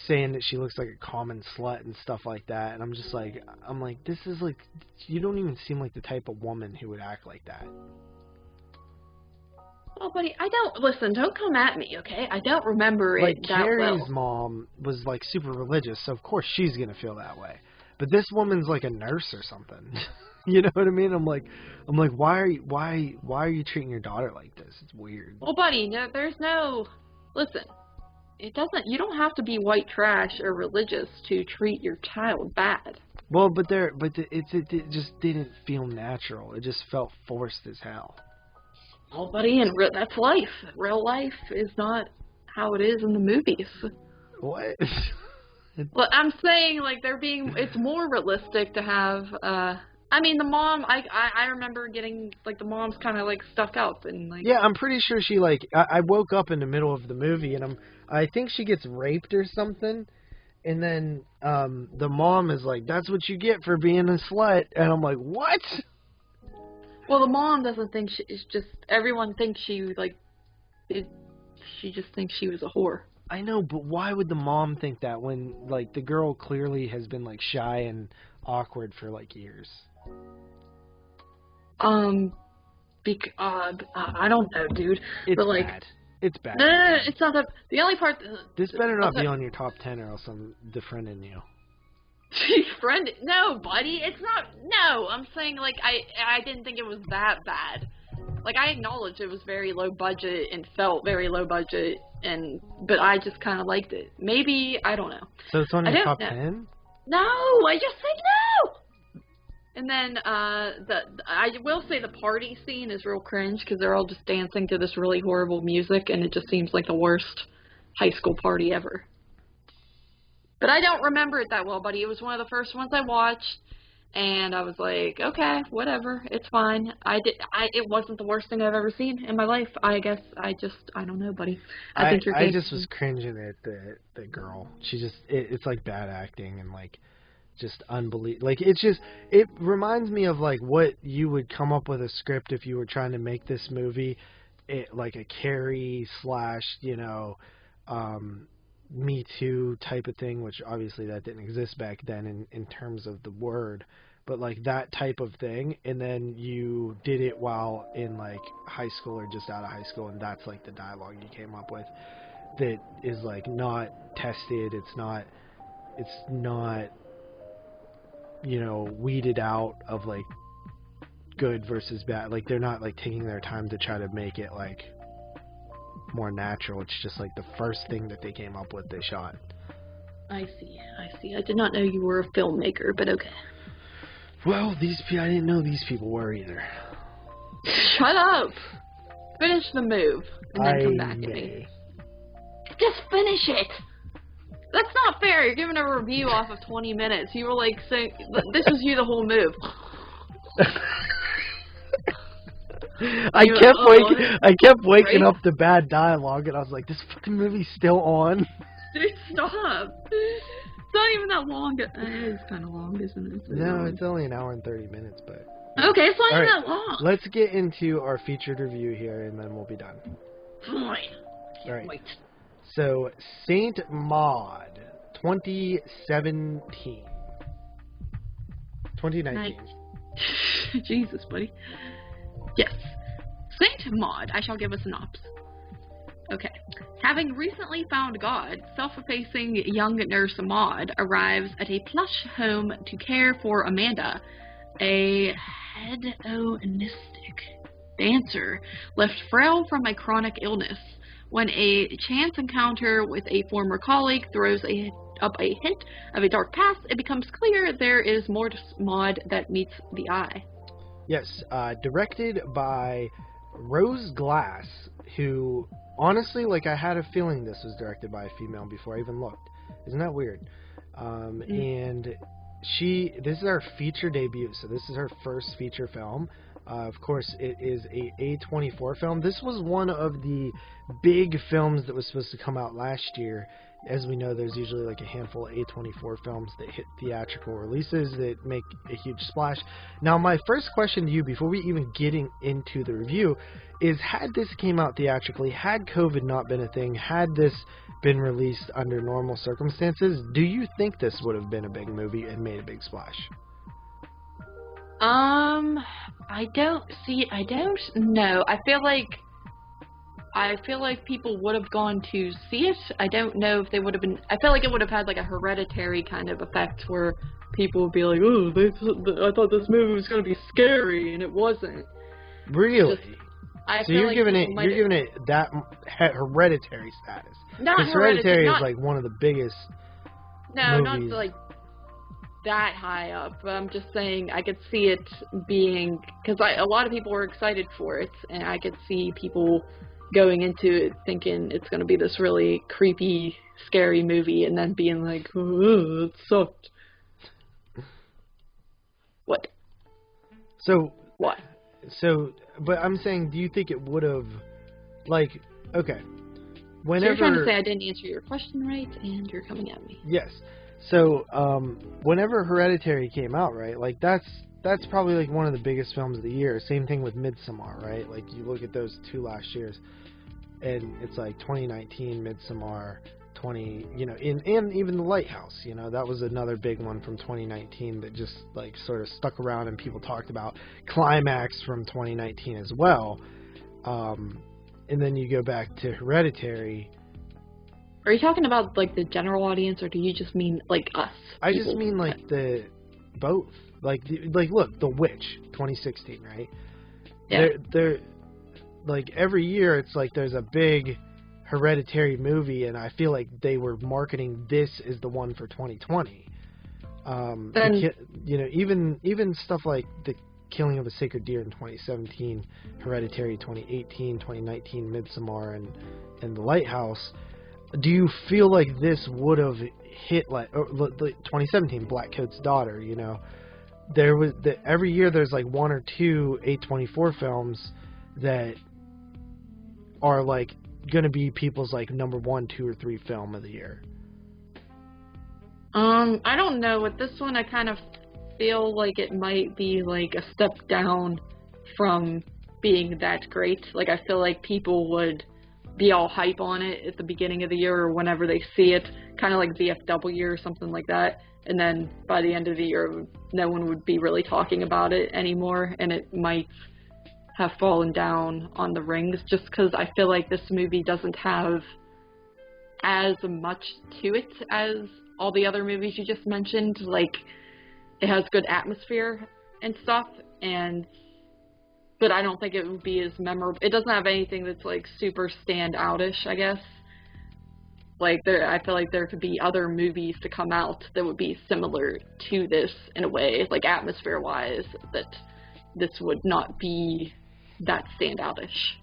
saying that she looks like a common slut and stuff like that, and I'm like, this is like, you don't even seem like the type of woman who would act like that. Oh, buddy, don't come at me, okay? I don't remember it that well. Like, Carrie's mom was like super religious, so of course she's gonna feel that way. But this woman's like a nurse or something. You know what I mean? I'm like, why are you treating your daughter like this? It's weird. Well, buddy, listen. You don't have to be white trash or religious to treat your child bad. Well, it just didn't feel natural. It just felt forced as hell. Well, buddy, and that's life. Real life is not how it is in the movies. What? Well, I'm saying, like, it's more realistic to have, I mean, the mom, I remember getting, like, the mom's kind of, like, stuck up and, like... Yeah, I'm pretty sure she, like, I woke up in the middle of the movie, and I think she gets raped or something, and then the mom is like, that's what you get for being a slut, and I'm like, what? Well, the mom doesn't think it's just, everyone thinks she, like, she just thinks she was a whore. I know, but why would the mom think that when, like, the girl clearly has been, like, shy and awkward for, like, years? I don't know, dude. It's but, like, bad. It's bad. No, it's not that. The only part... This better not be on your top 10 or else I'm defriending you. Friend? No, buddy, it's not... No, I'm saying, like, I didn't think it was that bad. Like, I acknowledge it was very low budget and felt very low budget, but I just kind of liked it. Maybe, I don't know. So it's on your top 10? No, I just said no! And then, I will say the party scene is real cringe, because they're all just dancing to this really horrible music, and it just seems like the worst high school party ever. But I don't remember it that well, buddy. It was one of the first ones I watched, and I was like, okay, whatever, it's fine. It wasn't the worst thing I've ever seen in my life. I guess I don't know, buddy. I think you're. I just was cringing at the girl. She just, it's like bad acting and like just unbelievable. Like it reminds me of like what you would come up with a script if you were trying to make this movie, like a Carrie / Me Too type of thing, which obviously that didn't exist back then in terms of the word, but like that type of thing, and then you did it while in like high school or just out of high school, and that's like the dialogue you came up with that is like not tested, it's not weeded out of like good versus bad. Like they're not like taking their time to try to make it like more natural. It's just like the first thing that they came up with, they shot. I see. I did not know you were a filmmaker, but okay. Well, I didn't know these people were either. Shut up! Finish the move, and then come back to me. Just finish it! That's not fair. You're giving a review off of 20 minutes. You were like saying, this was you the whole move. I kept waking up to bad dialogue, and I was like, this fucking movie's still on. Dude, stop. It's not even that long. It is kind of long, isn't it? No, it's only an hour and 30 minutes, but... Okay, it's not even that long. Let's get into our featured review here, and then we'll be done. Fine. All right. Wait. So, Saint Maud, 2017. 2019. Jesus, buddy. Yes. Saint Maud, I shall give a synopsis. Okay. Having recently found God, self-effacing young nurse Maud arrives at a plush home to care for Amanda, a hedonistic dancer left frail from a chronic illness. When a chance encounter with a former colleague throws up a hint of a dark past, it becomes clear there is more to Maud that meets the eye. Yes, directed by Rose Glass, who, honestly, like, I had a feeling this was directed by a female before I even looked. Isn't that weird? And this is her feature debut, so this is her first feature film. Of course, it is a A24 film. This was one of the big films that was supposed to come out last year. As we know, there's usually like a handful of A24 films that hit theatrical releases that make a huge splash. Now, my first question to you, before we even getting into the review, is had this came out theatrically, had COVID not been a thing, had this been released under normal circumstances, do you think this would have been a big movie and made a big splash? I don't know. I feel like people would have gone to see it. I don't know if they would have been... I feel like it would have had like a Hereditary kind of effect where people would be like, oh, I thought this movie was going to be scary, and it wasn't. Really? So you're giving it that Hereditary status. Not Hereditary. Hereditary is like one of the biggest movies. Not like that high up, but I'm just saying I could see it being... Because a lot of people were excited for it, and I could see people going into it thinking it's going to be this really creepy, scary movie, and then being like, oh, it sucked. What? So, What? but I'm saying, do you think it would have, like, okay, whenever... So you're trying to say I didn't answer your question right, and you're coming at me. Yes. So, whenever Hereditary came out, right, like, that's probably, like, one of the biggest films of the year. Same thing with Midsommar, right? Like, you look at those 2 last years, and it's like 2019, Midsommar, and even The Lighthouse, that was another big one from 2019 that just, like, sort of stuck around and people talked about. Climax from 2019 as well. And then you go back to Hereditary. Are you talking about, like, the general audience, or do you just mean, like, us? I just mean, like, both. Like, look, The Witch, 2016, right? Yeah. They're like, every year it's like there's a big Hereditary movie, and I feel like they were marketing this as the one for 2020. Even stuff like The Killing of a Sacred Deer in 2017, Hereditary 2018, 2019, Midsommar, and The Lighthouse. Do you feel like this would have hit, like, 2017, Black Coat's Daughter, There was every year there's like 1 or 2 A24 films that are, like, gonna be people's, like, number 1, 2, or 3 film of the year. I don't know. With this one, I kind of feel like it might be, like, a step down from being that great. Like, I feel like people would be all hype on it at the beginning of the year or whenever they see it, kind of like VFW or something like that. And then by the end of the year, no one would be really talking about it anymore, and it might have fallen down on the rings, just because I feel like this movie doesn't have as much to it as all the other movies you just mentioned. Like, it has good atmosphere and stuff, but I don't think it would be as memorable. It doesn't have anything that's, like, super stand-out-ish, I guess. Like, I feel like there could be other movies to come out that would be similar to this in a way, like, atmosphere-wise, that this would not be that standout-ish.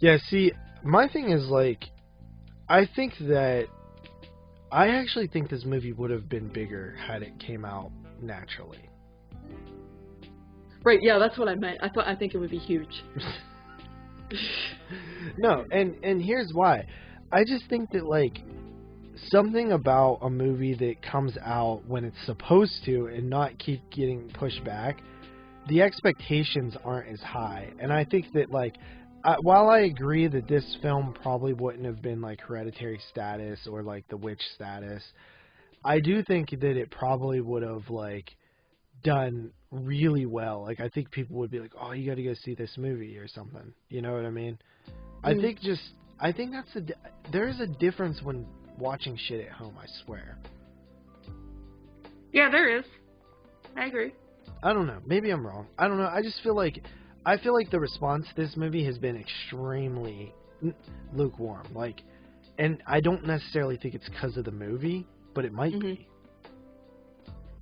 Yeah, see, my thing is, like, I actually think this movie would have been bigger had it came out naturally. Right, yeah, that's what I meant. I think it would be huge. No, and here's why. I just think that, like, something about a movie that comes out when it's supposed to and not keep getting pushed back, the expectations aren't as high. And I think that, like, while I agree that this film probably wouldn't have been, like, Hereditary status or, like, The Witch status, I do think that it probably would have, like, done really well. Like, I think people would be like, oh, you gotta go see this movie or something. You know what I mean? I think there's a difference when watching shit at home, I swear. Yeah, there is. I agree. I don't know. Maybe I'm wrong. I don't know. I just feel like the response to this movie has been extremely lukewarm. Like, and I don't necessarily think it's because of the movie, but it might be.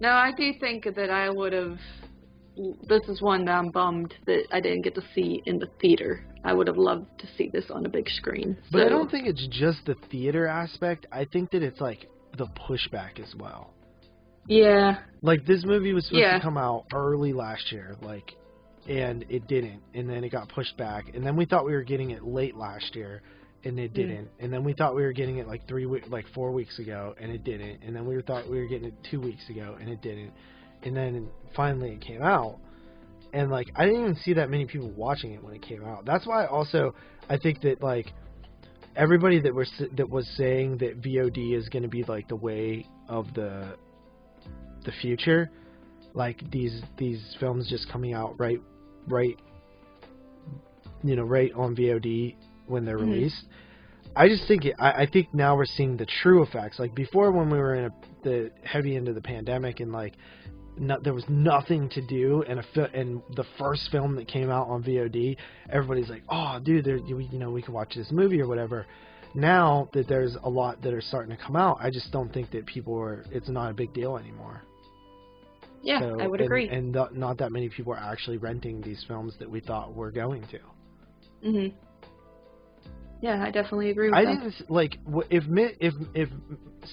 No, I do think that I would have... This is one that I'm bummed that I didn't get to see in the theater. I would have loved to see this on a big screen. But I don't think it's just the theater aspect. I think that it's, like, the pushback as well. Yeah. Like, this movie was supposed to come out early last year, like, and it didn't. And then it got pushed back. And then we thought we were getting it late last year, and it didn't. And then we thought we were getting it, like, 4 weeks ago, and it didn't. And then we thought we were getting it 2 weeks ago, and it didn't. And then finally it came out. And, like, I didn't even see that many people watching it when it came out. That's why also I think that, like, everybody that was saying that VOD is going to be, like, the way of the future, like, these films just coming out right on VOD when they're released. I just think I think now we're seeing the true effects. Like, before, when we were in the heavy end of the pandemic, and, like, there was nothing to do, and the first film that came out on VOD, everybody's like, oh, dude, we can watch this movie or whatever. Now that there's a lot that are starting to come out, I just don't think that it's not a big deal anymore. Yeah, I would agree. And not that many people are actually renting these films that we thought were going to. Yeah, I definitely agree with that. I didn't, like, if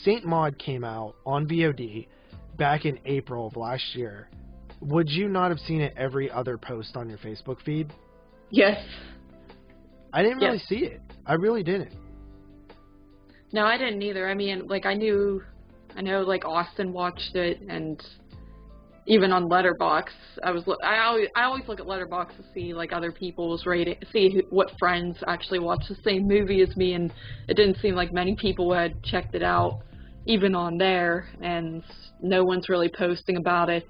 Saint Maud came out on VOD back in April of last year, would you not have seen it every other post on your Facebook feed? Yes. I didn't really see it. I really didn't. No, I didn't either. I mean, like, I know, like, Austin watched it, and even on Letterboxd, I always look at Letterboxd to see, like, other people's rating, what friends actually watch the same movie as me, and it didn't seem like many people had checked it out, even on there, and no one's really posting about it,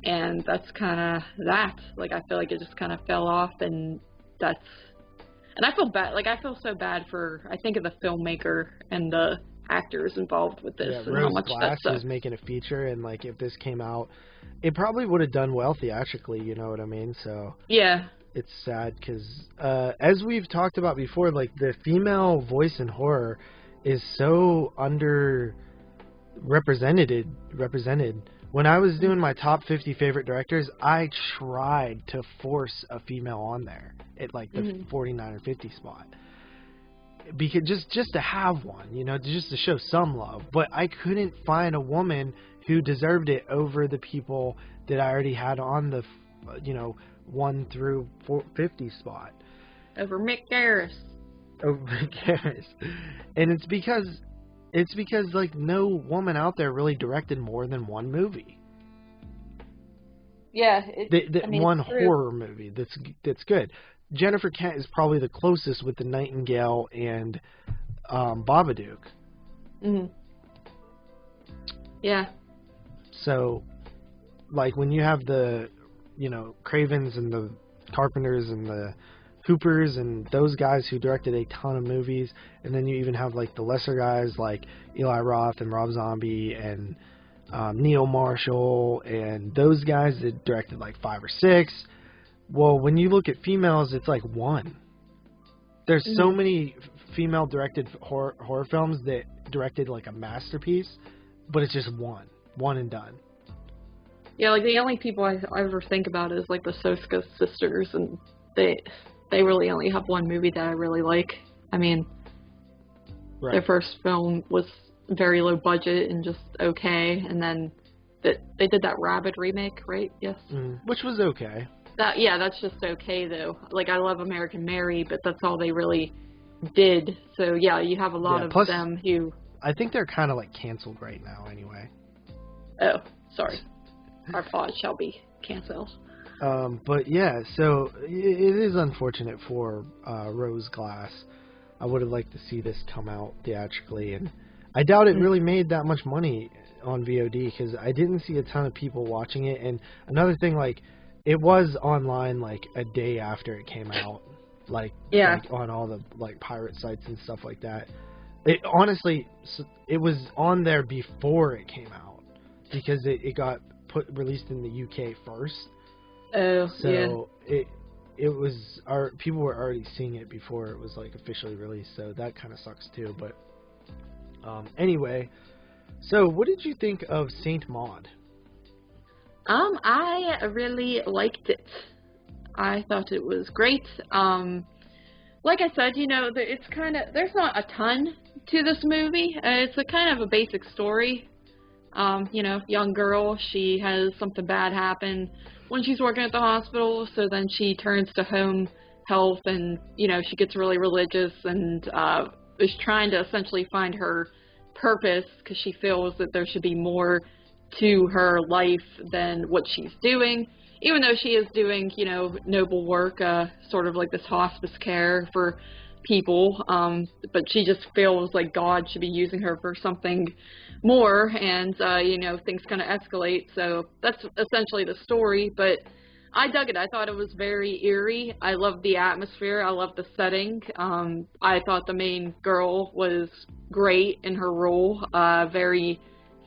and that's kind of that. Like, I feel like it just kind of fell off, and that's... And I feel bad, like, I feel so bad for, I think of the filmmaker and the actors involved with this. Yeah, and Rose how much Glass that is making a feature, and, like, if this came out, it probably would have done well theatrically, you know what I mean? So, yeah. It's sad, because, as we've talked about before, like, the female voice in horror is so represented. When I was doing my top 50 favorite directors, I tried to force a female on there at, like, the 49 or 50 spot. Because just to have one, you know, just to show some love. But I couldn't find a woman who deserved it over the people that I already had on the, 1 through 50 spot. Over Mick Garris. Over Mick Garris. And it's because, like, no woman out there really directed more than one movie. Yeah. One horror movie that's good. Jennifer Kent is probably the closest with The Nightingale and Babadook. Mm-hmm. Yeah. So, like, when you have the, Cravens and the Carpenters and the Hoopers and those guys who directed a ton of movies, and then you even have, like, the lesser guys like Eli Roth and Rob Zombie and Neil Marshall and those guys that directed, like, 5 or 6. Well, when you look at females, it's like 1. There's so many female-directed horror films that directed, like, a masterpiece, but it's just one and done. Yeah, like, the only people I ever think about is, like, the Soska sisters, and they really only have one movie that I really like. I mean, their first film was very low budget and just okay, and then they did that Rabid remake, right? Yes. Which was okay. That's just okay, though. Like, I love American Mary, but that's all they really did. So, yeah, you have a lot of them who... I think they're kind of, like, canceled right now, anyway. Oh, sorry. Our pod shall be canceled. But, yeah, so it is unfortunate for Rose Glass. I would have liked to see this come out theatrically, and I doubt it really made that much money on VOD, because I didn't see a ton of people watching it. And another thing, like... It was online, like, a day after it came out, like on all the, like, pirate sites and stuff like that. It honestly, it was on there before it came out, because it got released in the UK first. Oh, so it was, people were already seeing it before it was, like, officially released, so that kind of sucks too. But anyway, so what did you think of Saint Maud? I really liked it. I thought it was great. Like I said, it's kind of, there's not a ton to this movie. It's a kind of a basic story. Young girl, she has something bad happen when she's working at the hospital, so then she turns to home health, and, she gets really religious and is trying to essentially find her purpose, because she feels that there should be more to her life than what she's doing, even though she is doing, noble work, sort of like this hospice care for people, but she just feels like God should be using her for something more, and, things kind of escalate. So that's essentially the story, but I dug it. I thought it was very eerie. I loved the atmosphere. I loved the setting. I thought the main girl was great in her role, very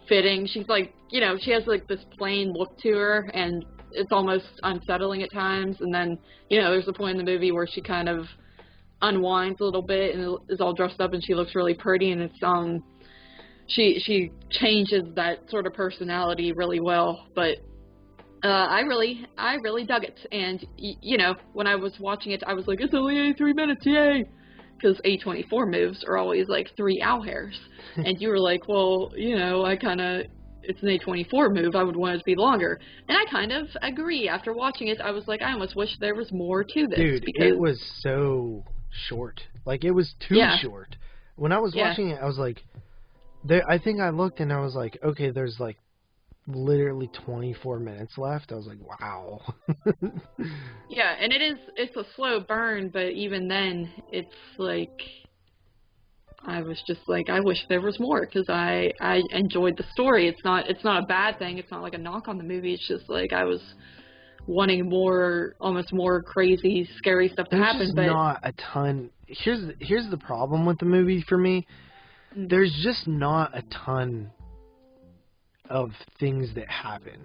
fitting. She's like, she has like this plain look to her, and it's almost unsettling at times. And then, there's a point in the movie where she kind of unwinds a little bit and is all dressed up, and she looks really pretty, and it's she changes that sort of personality really well. But I really dug it. And when I was watching it, I was like, it's only 83 minutes, yay! Because A24 moves are always like 3 hours. And you were like, well, I kind of it's an A24 move, I would want it to be longer. And I kind of agree. After watching it, I was like, I almost wish there was more to this. Dude, because it was so short. Like, it was too short. When I was watching it, I was like, I think I looked and I was like, okay, there's like literally 24 minutes left. I was like, wow. Yeah, and it's a slow burn, but even then, it's like, I was just like, I wish there was more, because I enjoyed the story. It's not a bad thing. It's not like a knock on the movie. It's just like I was wanting more, almost more crazy, scary stuff to happen. There's but not a ton. Here's the problem with the movie for me. There's just not a ton of things that happen.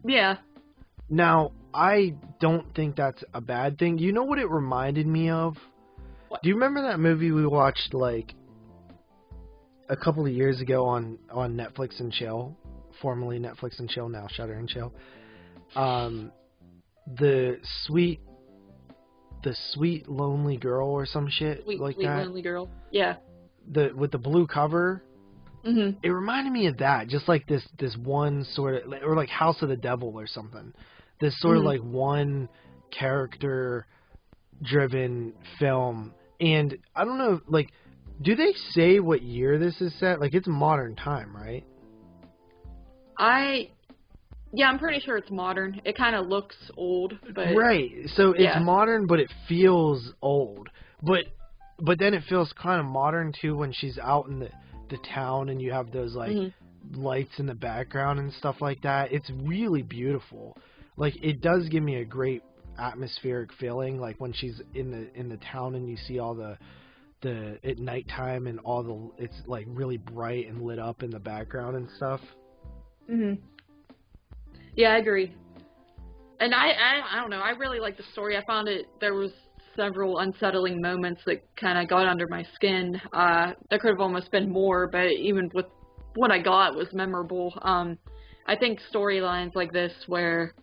Yeah. Now, I don't think that's a bad thing. You know what it reminded me of? What? Do you remember that movie we watched like a couple of years ago on Netflix and Chill, formerly Netflix and Chill, now Shudder and Chill? The sweet lonely girl or some shit Sweet that. Lonely Girl. Yeah. With the blue cover. Mhm. It reminded me of that, just like this one sort of, or like House of the Devil or something. This sort of like one character driven film. And I don't know, like, do they say what year this is set? Like, it's modern time, right? Yeah, I'm pretty sure it's modern. It kind of looks old, but right. So it's modern, but it feels old. But then it feels kind of modern too when she's out in the town and you have those like lights in the background and stuff like that. It's really beautiful. Like, it does give me a great atmospheric feeling, like when she's in the town and you see all the at nighttime and it's like really bright and lit up in the background and stuff. Yeah, I agree. And I don't know, I really like the story. I found there was several unsettling moments that kind of got under my skin. There could have almost been more, but even with what I got, was memorable. I think storylines like this where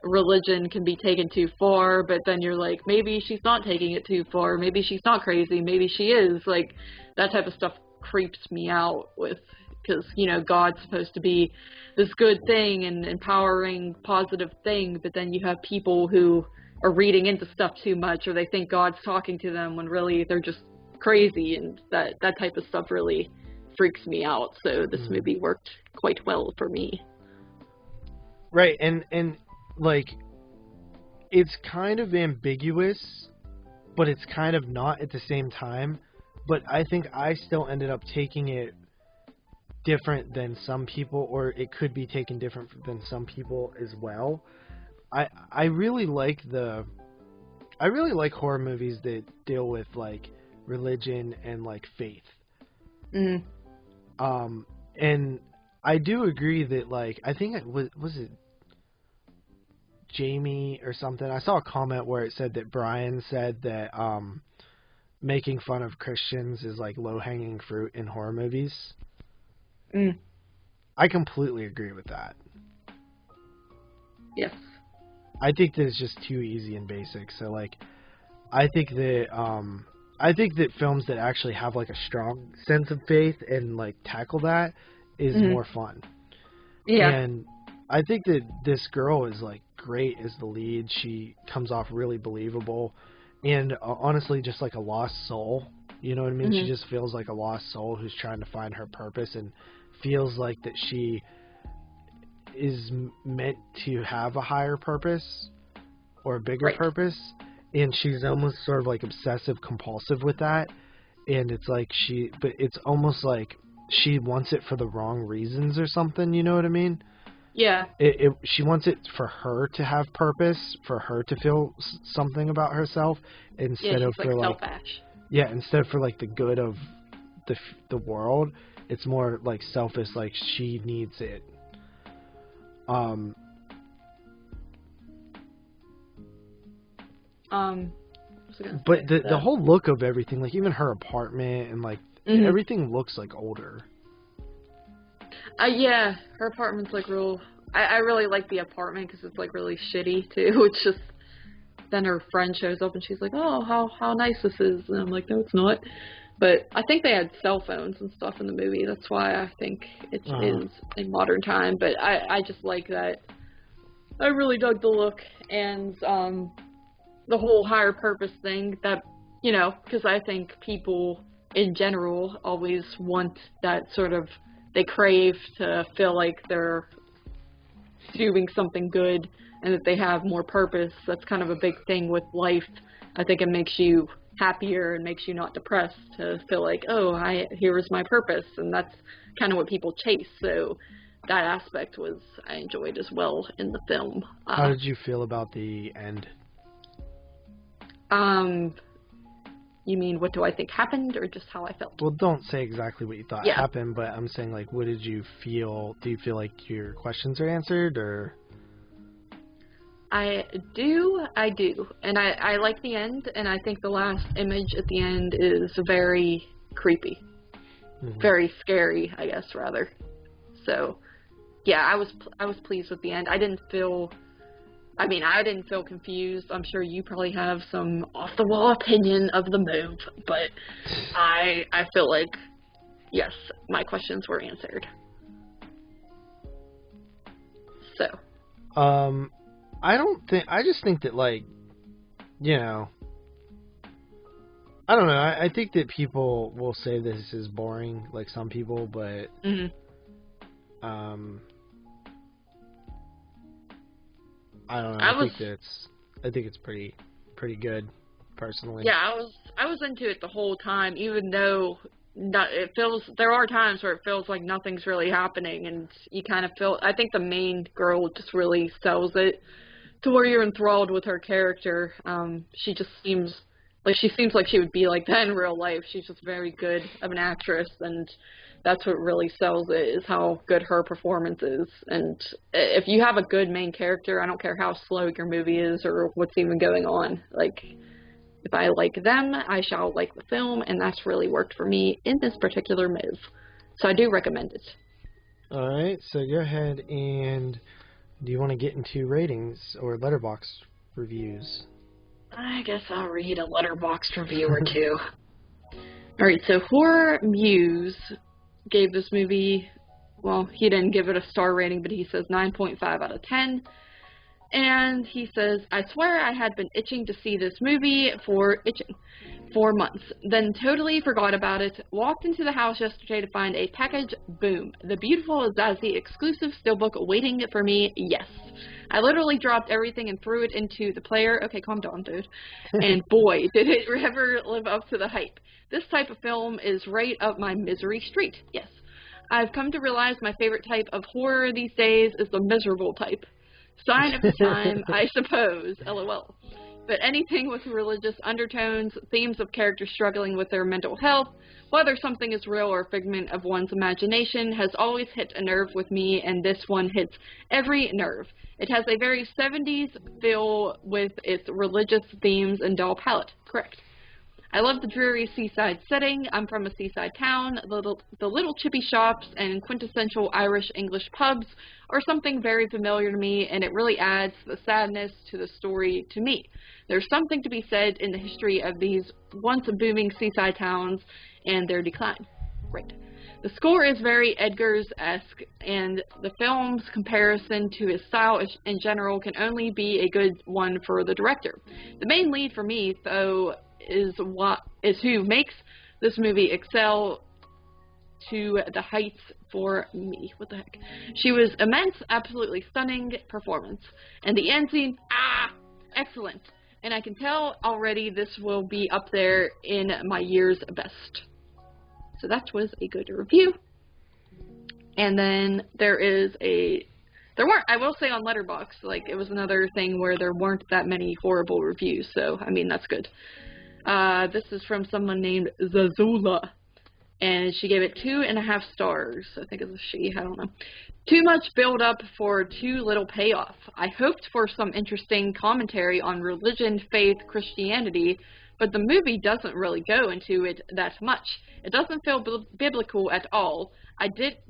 religion can be taken too far, but then you're like, maybe she's not taking it too far, maybe she's not crazy, maybe she is, like, that type of stuff creeps me out with, because, you know, God's supposed to be this good thing and empowering positive thing, but then you have people who are reading into stuff too much, or they think God's talking to them when really they're just crazy, and that type of stuff really freaks me out. So this movie worked quite well for me. Right, and like, it's kind of ambiguous, but it's kind of not at the same time. But I think I still ended up taking it different than some people, or it could be taken different than some people as well. I really like horror movies that deal with like religion and like faith. And I do agree that, like, I think it was it Jamie or something. I saw a comment where it said that Brian said that making fun of Christians is like low-hanging fruit in horror movies. I completely agree with that. Yes. I think that it's just too easy and basic. So, like, I think that films that actually have like a strong sense of faith and like tackle that is more fun. Yeah. And I think that this girl is like great as the lead. She comes off really believable, and honestly, just like a lost soul. You know what I mean? She just feels like a lost soul who's trying to find her purpose, and feels like that she is meant to have a higher purpose or a bigger purpose, and she's almost sort of like obsessive compulsive with that, and it's like but it's almost like she wants it for the wrong reasons or something, you know what I mean? Yeah. She wants it for her to have purpose, for her to feel something about herself, instead of for like selfish. Yeah, instead for like the good of the world. It's more like selfish, like she needs it. But the whole look of everything, like even her apartment and like everything looks like older. Yeah, her apartment's like real. I really like the apartment because it's like really shitty too. It's just then her friend shows up and she's like, oh, how nice this is. And I'm like, no, it's not. But I think they had cell phones and stuff in the movie. That's why I think it is a modern time. But I just like that. I really dug the look and the whole higher purpose thing that, you know, because I think people in general always want that sort of, they crave to feel like they're doing something good and that they have more purpose. That's kind of a big thing with life. I think it makes you happier and makes you not depressed to feel like, oh, here is my purpose, and that's kind of what people chase. So that aspect I enjoyed as well in the film. How did you feel about the end? You mean what do I think happened, or just how I felt? Well, don't say exactly what you thought happened, but I'm saying, like, what did you feel? Do you feel like your questions are answered, or? I do, and I like the end, and I think the last image at the end is very creepy, very scary, I guess, rather. So, yeah, I was pleased with the end. I didn't feel confused. I'm sure you probably have some off-the-wall opinion of the move, but I feel like, yes, my questions were answered. So. I just think that, like, you know, I don't know, I think that people will say this is boring, like some people, but, I don't know. I think it's pretty good, personally. Yeah, I was into it the whole time, even though there are times where it feels like nothing's really happening, and you kind of feel. I think the main girl just really sells it to where you're enthralled with her character. She just seems like she would be like that in real life. She's just very good of an actress, and that's what really sells it, is how good her performance is. And if you have a good main character, I don't care how slow your movie is or what's even going on. Like, if I like them, I shall like the film, and that's really worked for me in this particular move. So I do recommend it. All right, so go ahead and do you want to get into ratings or Letterboxd reviews? I guess I'll read a Letterboxd review or two. All right, so Horror Muse gave this movie, well, he didn't give it a star rating, but he says 9.5 out of 10. And he says, I swear I had been itching to see this movie for months. Then totally forgot about it. Walked into the house yesterday to find a package. Boom. The beautiful Zazie exclusive steelbook waiting for me. Yes. I literally dropped everything and threw it into the player. Okay, calm down, dude. And boy, did it ever live up to the hype. This type of film is right up my misery street. Yes. I've come to realize my favorite type of horror these days is the miserable type. Sign of the time, I suppose, LOL. But anything with religious undertones, themes of characters struggling with their mental health, whether something is real or a figment of one's imagination, has always hit a nerve with me, and this one hits every nerve. It has a very 70s feel with its religious themes and dull palette. Correct. I love the dreary seaside setting. I'm from a seaside town. The little chippy shops and quintessential Irish English pubs are something very familiar to me, and it really adds the sadness to the story to me. There's something to be said in the history of these once booming seaside towns and their decline. Right. The score is very Edgar's-esque, and the film's comparison to his style in general can only be a good one for the director. The main lead for me, though, is who makes this movie excel to the heights for me. What the heck? She was immense, absolutely stunning performance. And the end scene, excellent. And I can tell already this will be up there in my year's best. So that was a good review. And then I will say on Letterboxd, like, it was another thing where there weren't that many horrible reviews. So, I mean, that's good. This is from someone named Zazula, and she gave it 2.5 stars. I think it's a she, I don't know. Too much build up for too little payoff. I hoped for some interesting commentary on religion, faith, Christianity, but the movie doesn't really go into it that much. It doesn't feel biblical at all.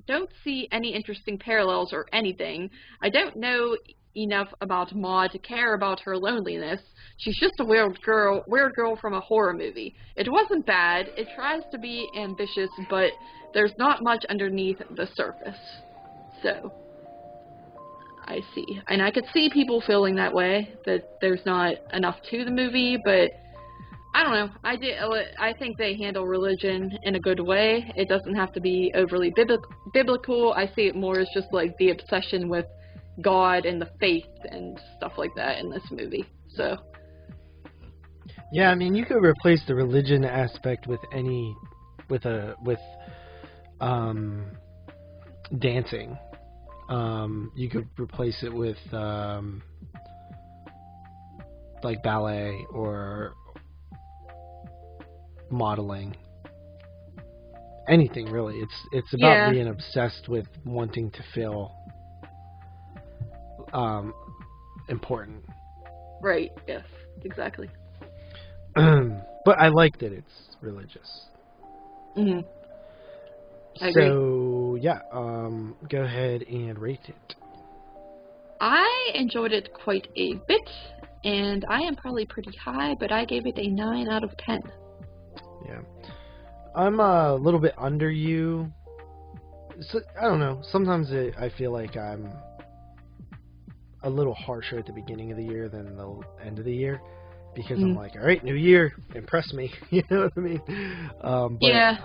Don't see any interesting parallels or anything. I don't know enough about Maud to care about her loneliness. She's just a weird girl from a horror movie. It wasn't bad. It tries to be ambitious, but there's not much underneath the surface. So, I see. And I could see people feeling that way, that there's not enough to the movie, but I don't know. I think they handle religion in a good way. It doesn't have to be overly biblical. I see it more as just like the obsession with God and the faith and stuff like that in this movie. So, yeah, I mean, you could replace the religion aspect with dancing. You could replace it with like ballet or modeling. Anything really. It's about being obsessed with wanting to feel important. Right. Yes. Exactly. But I like that it's religious. Mhm. I agree. So yeah, go ahead and rate it. I enjoyed it quite a bit, and I am probably pretty high, but I gave it a 9 out of 10. Yeah. I'm a little bit under you. So, I don't know. Sometimes I feel like I'm a little harsher at the beginning of the year than the end of the year. Because I'm like, all right, new year, impress me. You know what I mean? But yeah.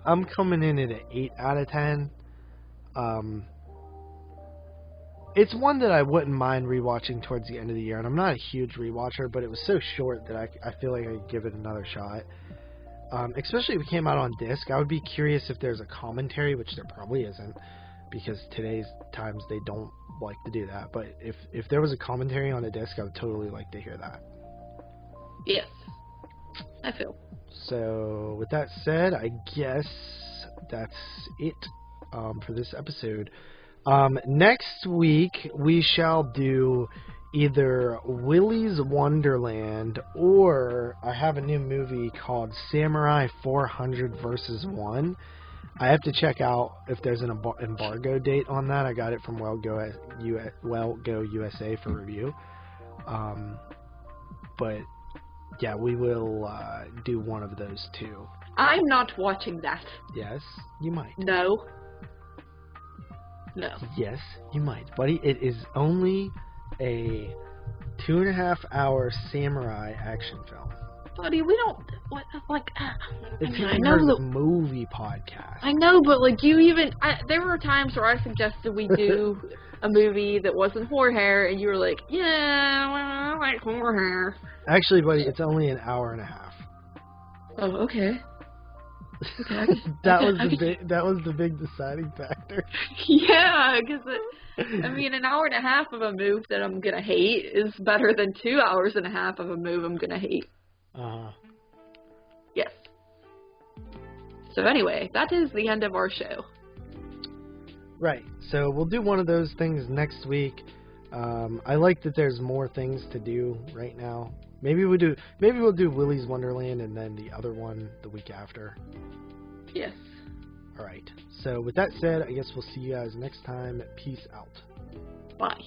I'm coming in at an 8 out of 10. It's one that I wouldn't mind rewatching towards the end of the year. And I'm not a huge rewatcher, but it was so short that I feel like I could give it another shot. Especially if it came out on disc. I would be curious if there's a commentary, which there probably isn't. Because today's times they don't like to do that. But if there was a commentary on a disc, I would totally like to hear that. Yes, I feel. So, with that said, I guess that's it for this episode. Next week, we shall do either Willy's Wonderland or I have a new movie called Samurai 400 vs. 1. I have to check out if there's an embargo date on that. I got it from Well Go USA for review. But yeah, we will do one of those two. I'm not watching that. Yes, you might. No. No. Yes, you might, buddy. It is only a 2.5-hour samurai action film. Buddy, we don't... It's I know a movie podcast. I know, but like you even... there were times where I suggested we do a movie that wasn't horror, and you were like, yeah, well, I like horror. Actually, buddy, it's only an hour and a half. Oh, okay. That was the big deciding factor. Yeah, because I mean, an hour and a half of a move that I'm gonna hate is better than 2 hours and a half of a move I'm gonna hate. Yes. So anyway, that is the end of our show. Right. So we'll do one of those things next week. I like that there's more things to do right now. Maybe we'll do Willy's Wonderland and then the other one the week after. Yes. All right. So with that said, I guess we'll see you guys next time. Peace out. Bye.